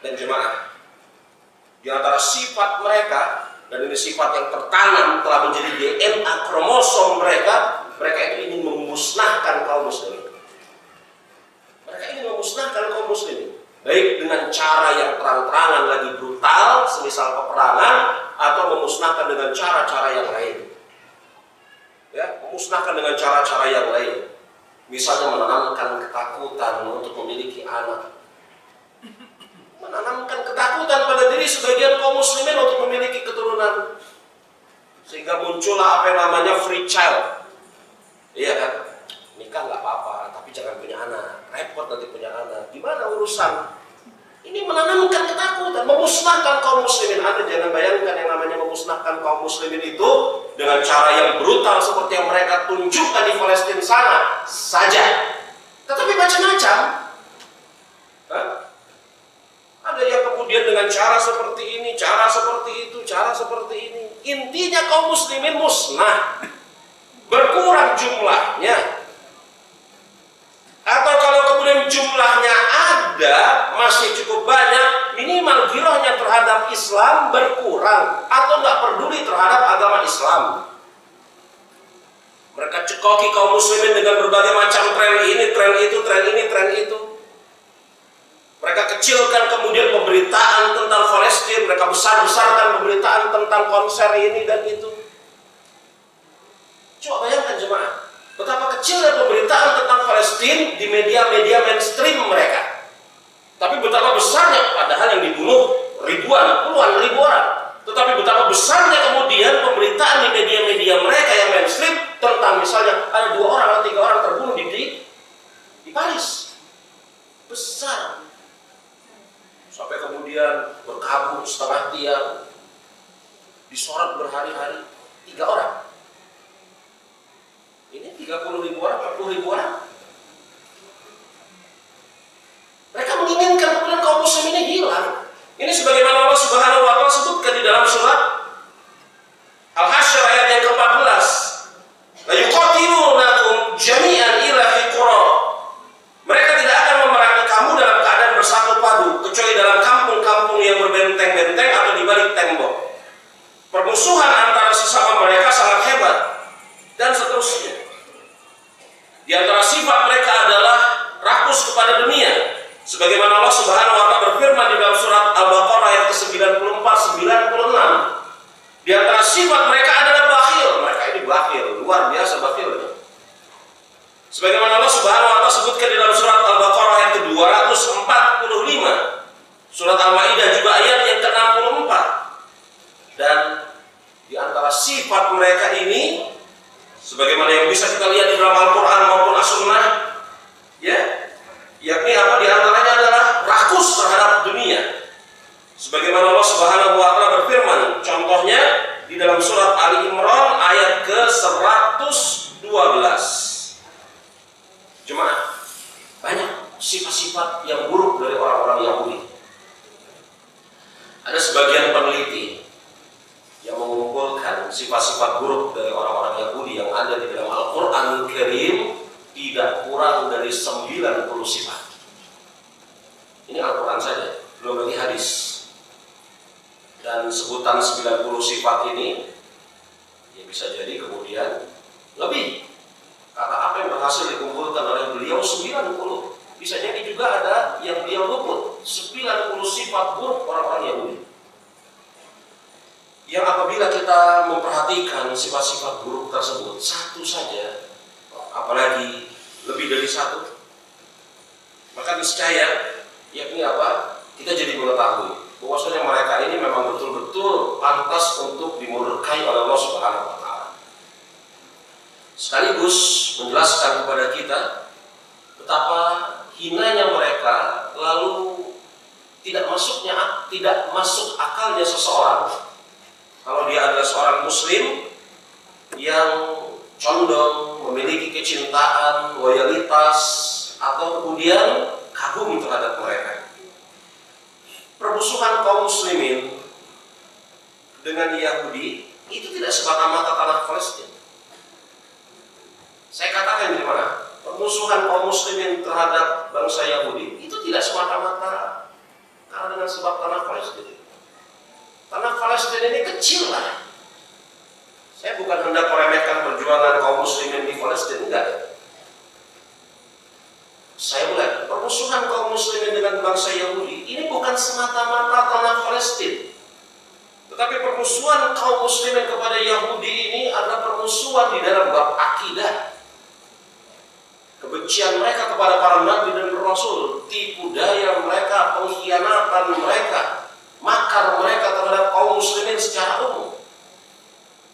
Dan jemaah, di antara sifat mereka, dan ini sifat yang tertanam telah menjadi DNA kromosom mereka itu ingin memusnahkan kaum muslimin. Mereka ingin memusnahkan kaum muslimin, baik dengan cara yang terang-terangan lagi brutal, semisal peperangan, atau memusnahkan dengan cara-cara yang lain. Ya, memusnahkan dengan cara-cara yang lain. Misalnya menanamkan ketakutan untuk memiliki anak. Menanamkan ketakutan pada diri sebagian kaum muslimin untuk memiliki keturunan, sehingga muncullah apa yang namanya free child. Iya kan, nikah nggak apa-apa, tapi jangan punya anak, repot nanti punya anak. Gimana urusan? Ini menanamkan ketakutan, memusnahkan kaum muslimin. Anda jangan bayangkan yang namanya memusnahkan kaum muslimin itu dengan cara yang brutal seperti yang mereka tunjukkan di Palestina sana saja, tetapi macam-macam. Ada yang kemudian dengan cara seperti ini, cara seperti itu, cara seperti ini. Intinya kaum muslimin musnah, berkurang jumlahnya. Atau kalau kemudian jumlahnya ada, masih cukup banyak, minimal girohnya terhadap Islam berkurang atau nggak peduli terhadap agama Islam. Mereka cekoki kaum muslimin dengan berbagai macam tren ini, tren itu, tren ini, tren itu. Mereka kecilkan kemudian pemberitaan tentang Palestina, mereka besar-besarkan pemberitaan tentang konser ini dan itu. Coba bayangkan jemaah, betapa kecilnya pemberitaan tentang Palestina di media-media mainstream mereka. Tapi betapa besarnya, padahal yang dibunuh ribuan, puluhan ribu orang. Tetapi betapa besarnya kemudian pemberitaan di media-media mereka yang mainstream tentang misalnya ada 2 orang atau 3 orang terbunuh di Paris. Besar. Sampai kemudian berkabung setengah tiang, disorot berhari-hari 3 orang. Ini 30.000 orang, 40.000 orang. Mereka menginginkan kemudian kaum muslim ini hilang. Ini sebagaimana Allah Subhanahu wa Ta'ala sebutkan di dalam surat Al-Hasyr ayat yang ke-14. La yuqatilunakum jami'an ila fi qura. Mereka tidak akan memerangi kamu dalam keadaan bersatu padu, kecuali dalam kampung-kampung yang berbenteng-benteng atau di balik tembok. Permusuhan antara sesama mereka sangat hebat dan seterusnya. Di antara sifat mereka adalah rakus kepada dunia. Sebagaimana Allah Subhanahu wa Ta'ala berfirman di dalam surat Al-Baqarah ayat ke-94 96. Di antara sifat mereka adalah bakhil. Mereka ini bakhil, luar biasa bakhilnya. Sebagaimana Allah Subhanahu wa Ta'ala sebutkan di dalam surat Al-Baqarah ayat ke-245. Surat Al-Maidah juga ayat yang ke-64. Dan di antara sifat mereka ini sebagaimana yang bisa kita lihat di dalam Al-Qur'an maupun As-Sunnah, ya, yakni apa di antaranya adalah rakus terhadap dunia. Sebagaimana Allah Subhanahu wa Ta'ala berfirman, contohnya di dalam surat Ali Imran ayat ke-112. Jemaah, banyak sifat-sifat yang buruk dari orang-orang Yahudi. Ada sebagian peneliti yang mengumpulkan sifat-sifat buruk dari orang-orang Yahudi yang ada di dalam Al-Qur'anul Karim tidak kurang dari 90 sifat. Ini Al-Quran saja, belum lagi hadis. Dan sebutan 90 sifat ini ya bisa jadi kemudian lebih. Kata apa yang berhasil dikumpulkan oleh beliau 90. Bisa jadi juga ada yang beliau luput, 90 sifat buruk orang-orang Yahudi. Yang apabila kita memperhatikan sifat-sifat buruk tersebut satu saja, apalagi lebih dari satu, maka niscaya yakni apa? Kita jadi mengetahui bahwasanya mereka ini memang betul-betul pantas untuk dimurkai oleh Allah Subhanahu wa Ta'ala. Sekaligus menjelaskan kepada kita betapa hinanya mereka, lalu tidak masuk akalnya seseorang kalau dia adalah seorang muslim yang condong memiliki kecintaan, loyalitas, atau kemudian kagum terhadap mereka. Permusuhan kaum muslimin dengan Yahudi itu tidak semata-mata tanah Palestina. Saya katakan di mana? Permusuhan kaum muslimin terhadap bangsa Yahudi itu tidak semata-mata karena dengan sebab tanah Palestina. Tanah Palestina ini kecil lah. Saya bukan hendak meremehkan perjuangan kaum muslimin di Palestina, enggak. Saya ulang, permusuhan kaum muslimin dengan bangsa Yahudi ini bukan semata-mata tanah Palestina. Tetapi permusuhan kaum muslimin kepada Yahudi ini adalah permusuhan di dalam bab akidah. Kebencian mereka kepada para nabi dan rasul, tipu daya mereka, pengkhianatan mereka, makar mereka terhadap kaum muslimin secara umum.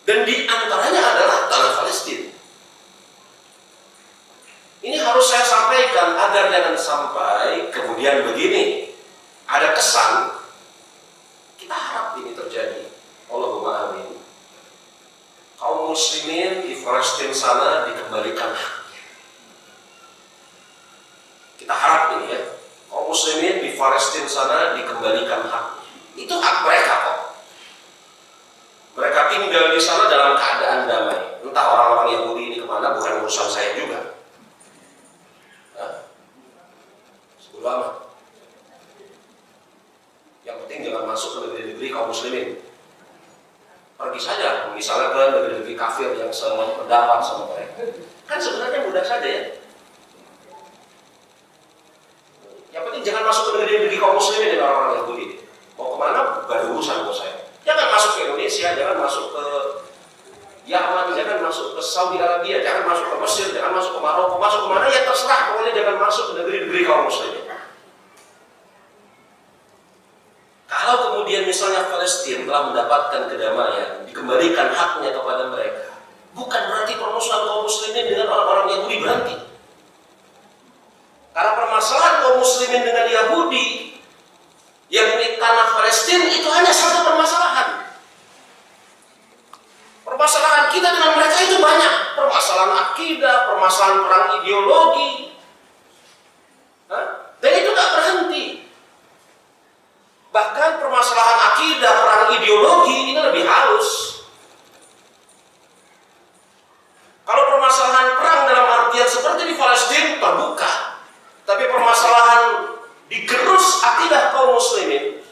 Dan di antaranya adalah tanah Palestina. Ini harus saya sampaikan agar jangan sampai kemudian begini, ada kesan kita harap ini terjadi. Allahumma amin. Kaum muslimin di Palestina sana dikembalikan haknya. Kita harap ini ya, kaum muslimin di Palestina sana dikembalikan haknya. Itu hak mereka kok. Mereka tinggal di sana dalam keadaan damai. Entah orang-orang Yahudi ini kemana, bukan urusan saya juga. Sebelum amat. Yang penting jangan masuk ke negeri-negeri kaum muslimin. Pergi saja, misalnya ke negeri-negeri kafir yang sependapat sama mereka. Kan sebenarnya mudah saja ya. Yang penting jangan masuk ke negeri-negeri kaum muslimin dan orang-orang Yahudi. Mau kemana? Bukan urusan buat saya. Jangan masuk ke Indonesia, jangan masuk ke Yaman, jangan masuk ke Saudi Arabia, jangan masuk ke Mesir, jangan masuk ke Maroko, masuk ke mana ya terserah, pokoknya jangan masuk ke negeri-negeri kaum muslimin. Kalau kemudian Palestina telah mendapatkan kedamaian, dikembalikan haknya kepada mereka, bukan berarti permusuhan kaum muslimin dengan orang-orang Yahudi berhenti. Karena permasalahan kaum muslimin dengan Yahudi yang di tanah Palestina itu hanya satu permasalahan. Permasalahan kita dengan mereka itu banyak. Permasalahan akidah, permasalahan perang ideologi. Dan itu tak berhenti. Bahkan permasalahan akidah, perang ideologi ini lebih halus. Kalau permasalahan perang dalam artian seperti di Palestina terbuka. Tapi permasalahan digerus akidah kaum muslimin,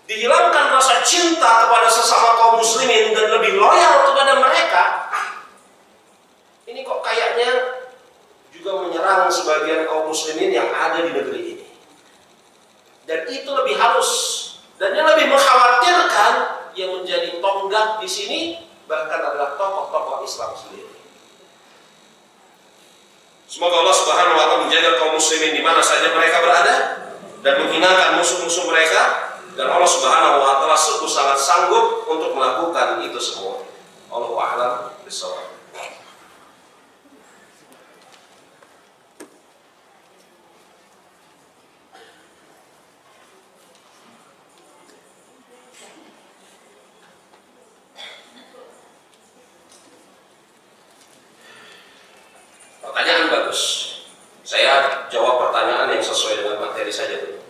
dihilangkan rasa cinta kepada sesama kaum muslimin dan lebih loyal kepada mereka, ini kok kayaknya juga menyerang sebagian kaum muslimin yang ada di negeri ini. Dan itu lebih halus dan yang lebih mengkhawatirkan, yang menjadi tonggak di sini bahkan adalah tokoh-tokoh Islam sendiri. Semoga Allah Subhanahu wa Ta'ala menjaga kaum muslimin di mana saja mereka berada dan menghinakan musuh-musuh mereka, dan Allah Subhanahu wa Ta'ala sungguh sangat sanggup untuk melakukan itu semua. Allahu a'lam bishawab. Pertanyaan bagus. Saya jawab pertanyaan yang sesuai dengan materi saja dulu.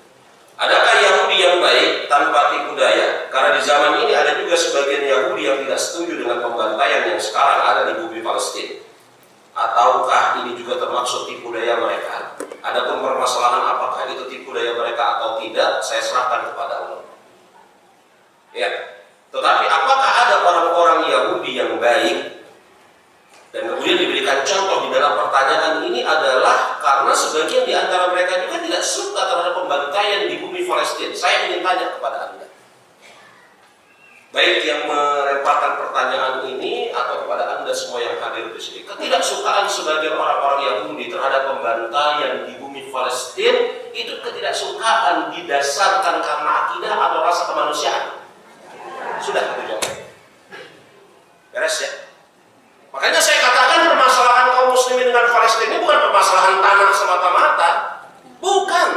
Adakah Yahudi yang baik tanpa tipu daya? Karena di zaman ini ada juga sebagian Yahudi yang tidak setuju dengan pembantaian yang sekarang ada di bumi Palestina. Ataukah ini juga termasuk tipu daya mereka? Adapun permasalahan apakah itu tipu daya mereka atau tidak, saya serahkan kepada Allah. Ya, tetapi apakah ada orang-orang Yahudi yang baik? Dan kemudian diberikan contoh di dalam pertanyaan ini adalah karena sebagian di antara mereka juga tidak suka terhadap pembantaian di bumi Palestina. Saya ingin tanya kepada Anda, baik yang melemparkan pertanyaan ini atau kepada Anda semua yang hadir di sini, ketidaksukaan sebagian orang-orang Yahudi terhadap pembantaian di bumi Palestina itu ketidaksukaan didasarkan karena akidah atau rasa kemanusiaan? Sudah aku jawab. Beres ya? Makanya saya katakan permasalahan kaum muslimin dengan Palestina ini bukan permasalahan tanah semata-mata. Bukan.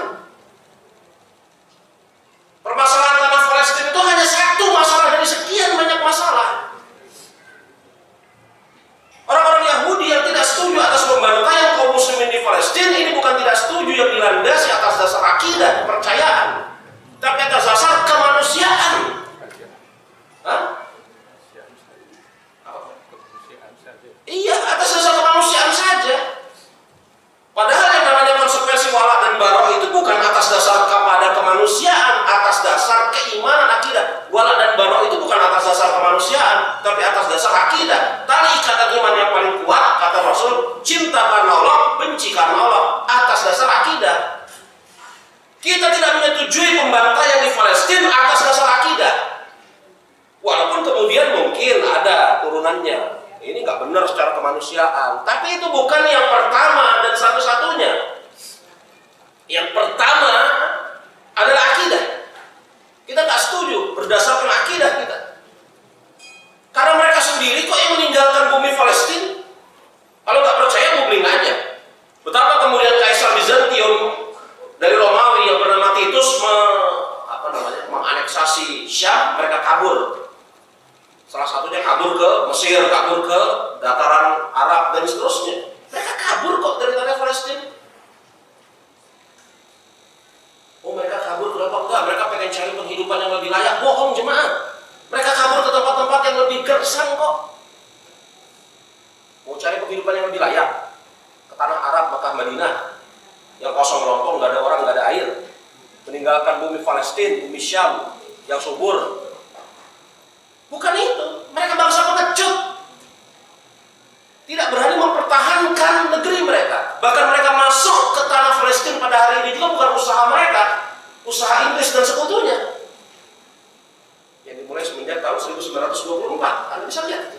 Permasalahan tanah Palestina itu hanya satu masalah dari sekian banyak masalah. Orang-orang Yahudi yang tidak setuju atas pembantaian kaum muslimin di Palestina ini bukan tidak setuju yang dilandasi atas dasar akidah, kepercayaan, tapi atas dasar kemanusiaan. Hah? Iya, atas dasar kemanusiaan saja. Padahal yang namanya konsekuensi wala dan bara itu bukan atas dasar kepada kemanusiaan, atas dasar keimanan akidah. Wala dan bara itu bukan atas dasar kemanusiaan, tapi atas dasar akidah. Tali ikatan iman yang paling kuat, kata Rasul, cinta karena Allah, benci karena Allah, atas dasar akidah. Kita tidak menyetujui pembantaian di Palestina atas dasar akidah. Walaupun kemudian mungkin ada turunannya. Ini nggak benar secara kemanusiaan, tapi itu bukan yang pertama dan satu-satunya. Yang pertama adalah akidah. Kita nggak setuju berdasarkan akidah kita, karena mereka sendiri kok yang meninggalkan bumi Palestina. Kalau nggak percaya, googling aja betapa kemudian Kaisar Bizantium dari Romawi yang bernama Titus menganeksasi Syam. Mereka kabur. Salah satunya kabur ke Mesir, kabur ke dataran Arab, dan seterusnya. Mereka kabur kok dari tanah Palestina. Oh, mereka kabur kenapa? Enggak, mereka pengen cari penghidupan yang lebih layak. Bohong jemaah. Mereka kabur ke tempat-tempat yang lebih gersang kok. Mau cari penghidupan yang lebih layak ke tanah Arab, Makkah, Madinah, yang kosong lontong, nggak ada orang, nggak ada air. Meninggalkan bumi Palestina, bumi Syam yang subur. Bukan itu, mereka bangsa pengecut, tidak berani mempertahankan negeri mereka. Bahkan mereka masuk ke tanah Palestina pada hari ini juga bukan usaha mereka, usaha Inggris dan sekutunya, yang dimulai semenjak tahun 1924. Anda bisa lihat.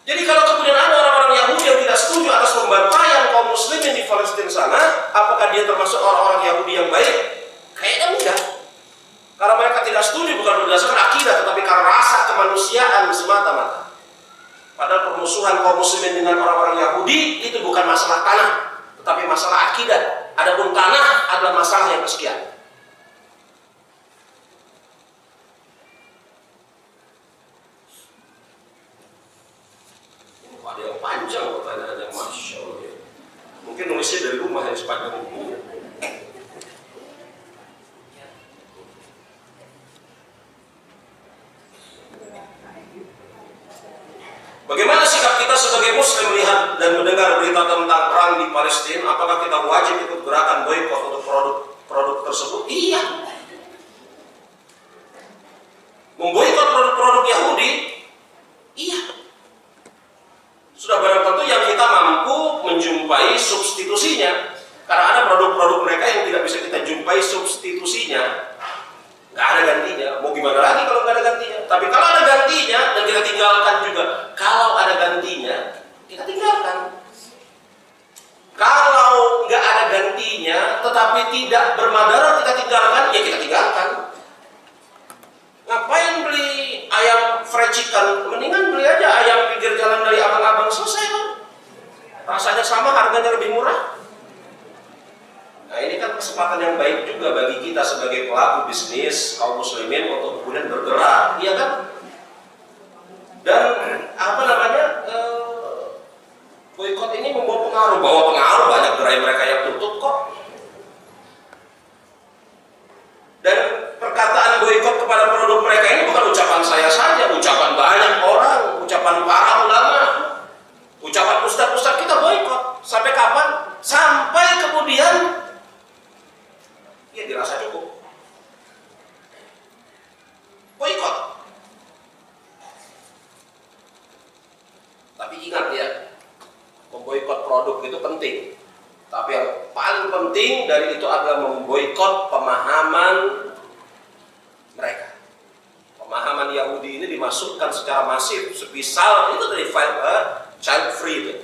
Jadi kalau kemudian ada orang-orang Yahudi yang tidak setuju atas pembantaian kaum muslimin di Palestina sana, apakah dia termasuk orang-orang Yahudi yang baik? Kayaknya enggak. Karena mereka setuju bukan berdasarkan akidah, tetapi karena rasa kemanusiaan semata-mata. Padahal permusuhan kaum muslimin dengan orang-orang Yahudi itu bukan masalah tanah, tetapi masalah akidah. Adapun tanah adalah masalah yang kesekian. Ada yang panjang pertanyaannya, Masya Allah. Mungkin nulisnya dari rumah yang sepanjang buku. Bagaimana sikap kita sebagai muslim melihat dan mendengar berita tentang perang di Palestina? Apakah kita wajib ikut gerakan boikot untuk produk tersebut? Iya. Memboikot produk-produk Yahudi? Iya. Sudah barang tentu yang kita mampu menjumpai substitusinya. Karena ada produk-produk mereka yang tidak bisa kita jumpai substitusinya. Nggak ada gantinya. Mau gimana lagi kalau nggak ada gantinya? Tapi kalau ada gantinya dan kita tinggalkan juga. Kalau ada gantinya, kita tinggalkan. Kalau nggak ada gantinya, tetapi tidak bermadarat kita tinggalkan, ya kita tinggalkan. Ngapain beli ayam fried chicken? Mendingan beli aja ayam pinggir jalan dari abang-abang, selesai kan? Rasanya sama, harganya lebih murah. Nah ini kan kesempatan yang baik juga bagi kita sebagai pelaku bisnis kaum muslimin untuk kemudian bergerak, iya kan? Dan boikot ini membawa pengaruh banyak gerai mereka yang tutup kok. Dan perkataan boikot kepada produk mereka ini bukan ucapan saya saja, ucapan banyak orang, ucapan para ulama, ucapan ustaz-ustaz kita boikot. Sampai kapan? Sampai kemudian ya dirasa cukup. Boikot. Tapi ingat ya, memboikot produk itu penting. Tapi yang paling penting dari itu adalah memboikot pemahaman mereka. Pemahaman Yahudi ini dimasukkan secara masif. Semisal itu dari child free,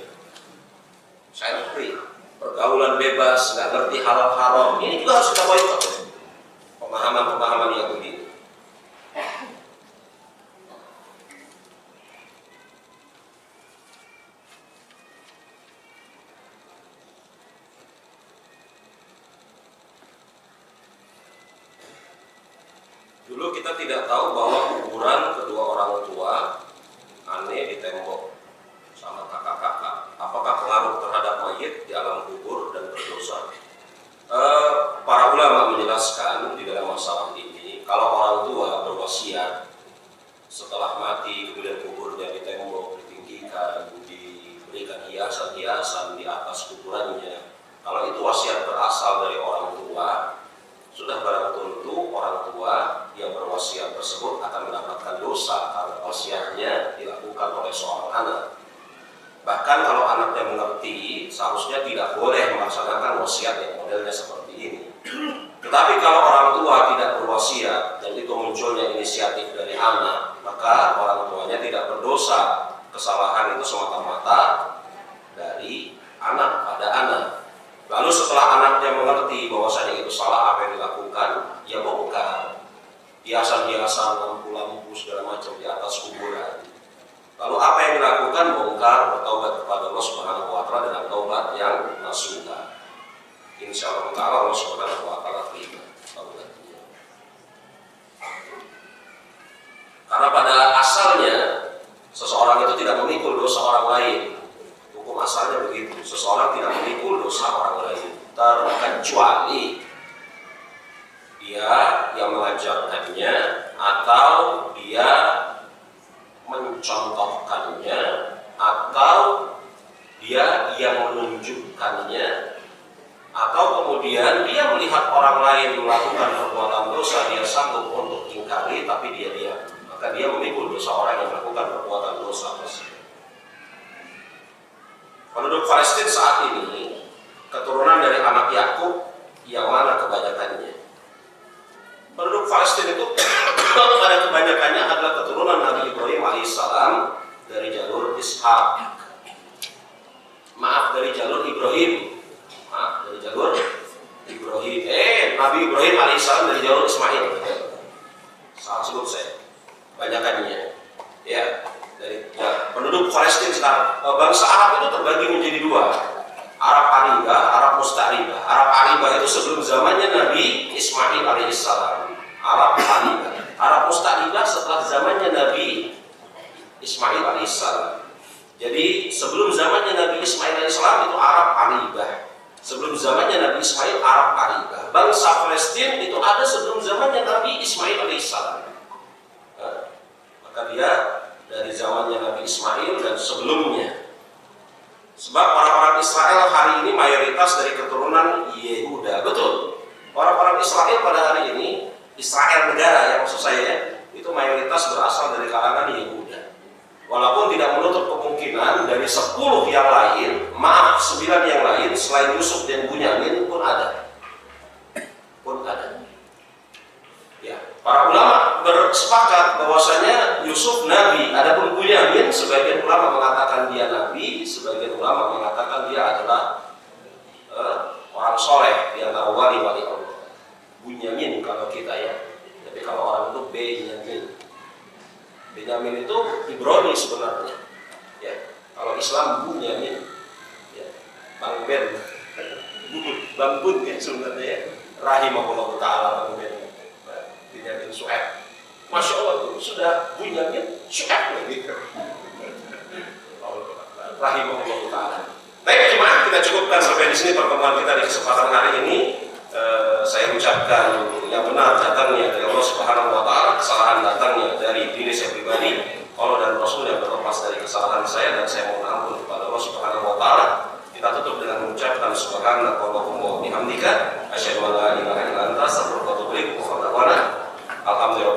pergaulan bebas, nggak ngerti halal haram. Ini juga harus kita boikot. Pemahaman Yahudi. Dulu kita tidak tahu bahwa kuburan kedua orang tua aneh di tembok sama kakak-kakak. Apakah pengaruh terhadap mayit di alam kubur dan berdosa? Para ulama menjelaskan di dalam masalah ini, kalau orang tua berwasiat setelah mati kemudian kuburnya di tembok, ditinggikan, diberikan hiasan-hiasan di atas kuburannya. Kalau itu wasiat berasal dari orang tua, sudah barang tentu orang tua yang berwasiat tersebut akan mendapatkan dosa karena wasiatnya dilakukan oleh seorang anak. Bahkan kalau anaknya mengerti, seharusnya tidak boleh melaksanakan wasiat yang modelnya seperti ini. Tetapi kalau orang tua tidak berwasiat dan itu munculnya inisiatif dari anak, maka orang tuanya tidak berdosa. Kesalahan itu semata-mata dari anak pada anak. Lalu setelah anaknya mengerti bahwasanya itu salah apa yang dilakukan, ya bongkar hiasan-hiasan, lampu-lampu segala macam di atas kuburan. Lalu apa yang dilakukan? Bongkar, bertaubat kepada Allah Subhanahu wa taala dengan taubat yang nasuha. Insyaallah Allah Subhanahu wa taala terima taubatnya. Karena pada asalnya seseorang itu tidak memikul dosa orang lain. Hukum asalnya begitu. Seseorang tidak memikul dosa orang lain terkecuali dia yang mengajarkannya atau dia mencontohkannya atau dia yang menunjukkannya atau kemudian dia melihat orang lain melakukan perbuatan dosa, dia sanggup untuk ingkari tapi dia diam, maka dia memikul dosa orang yang melakukan perbuatan dosa tersebut. Penduduk Palestina saat ini keturunan dari anak Yakub yang mana kebanyakannya? Penduduk Palestina itu pada kebanyakannya adalah keturunan Nabi Ibrahim alaihissalam dari jalur Ishak. Dari jalur Ibrahim. Nabi Ibrahim alaihissalam dari jalur Ismail. kebanyakannya. Ya, penduduk Palestina sekarang, bangsa Arab itu terbagi menjadi dua. Arab Aribah, Arab Musta'ribah. Arab Aribah itu sebelum zamannya Nabi Ismail alaihissalam. Arab Aribah. Arab Musta'ribah setelah zamannya Nabi Ismail alaihissalam. Jadi sebelum zamannya Nabi Ismail alaihissalam itu Arab Aribah. Sebelum zamannya Nabi Ismail, Arab Aribah. Bangsa Palestina itu ada sebelum zamannya Nabi Ismail alaihissalam. Maka dia dari zamannya Nabi Ismail dan sebelumnya. Sebab orang-orang Israel hari ini mayoritas dari keturunan Yehuda. Betul. Orang-orang Israel pada hari ini, Israel negara ya maksud saya, itu mayoritas berasal dari kalangan Yehuda. Walaupun tidak menutup kemungkinan dari 10 yang lain, 9 yang lain selain Yusuf dan Bunyamin pun ada. Ya, para ulama bersepakat bahwasanya Yusuf nabi, adapun Bunyamin sebagian ulama mengatakan dia nabi, sebagian ulama mengatakan dia adalah orang soleh di antara wali-wali Allah. Bunyamin kalau kita ya, tapi kalau orang itu Benyamin. Benyamin itu Ibrani sebenarnya. Ya, kalau Islam Bunyamin, ya, Bang Ben, Bang Bun ya sebenarnya ya. Rahimahullah Ta'ala Bang Ben, Bunyamin Su'aib. Masya Allah tuh sudah Bunyamin Su'aib lagi. Rahimahullah Ta'ala. Baik jemaah, kita cukupkan sampai di sini pertemuan kita di kesempatan hari ini. Saya ucapkan yang benar datangnya dari Allah Subhanahu wa Ta'ala, kesalahan datangnya dari diri saya pribadi, Allah dan Rasul yang terlepas dari kesalahan saya, dan saya mohon ampun kepada Allah Subhanahu wa Ta'ala. Kita tutup dengan mengucapkan subhanakallahumma wa bihamdika asyhadu an la ilaha illa anta astaghfiruka wa atubu ilaik. Alhamdulillah.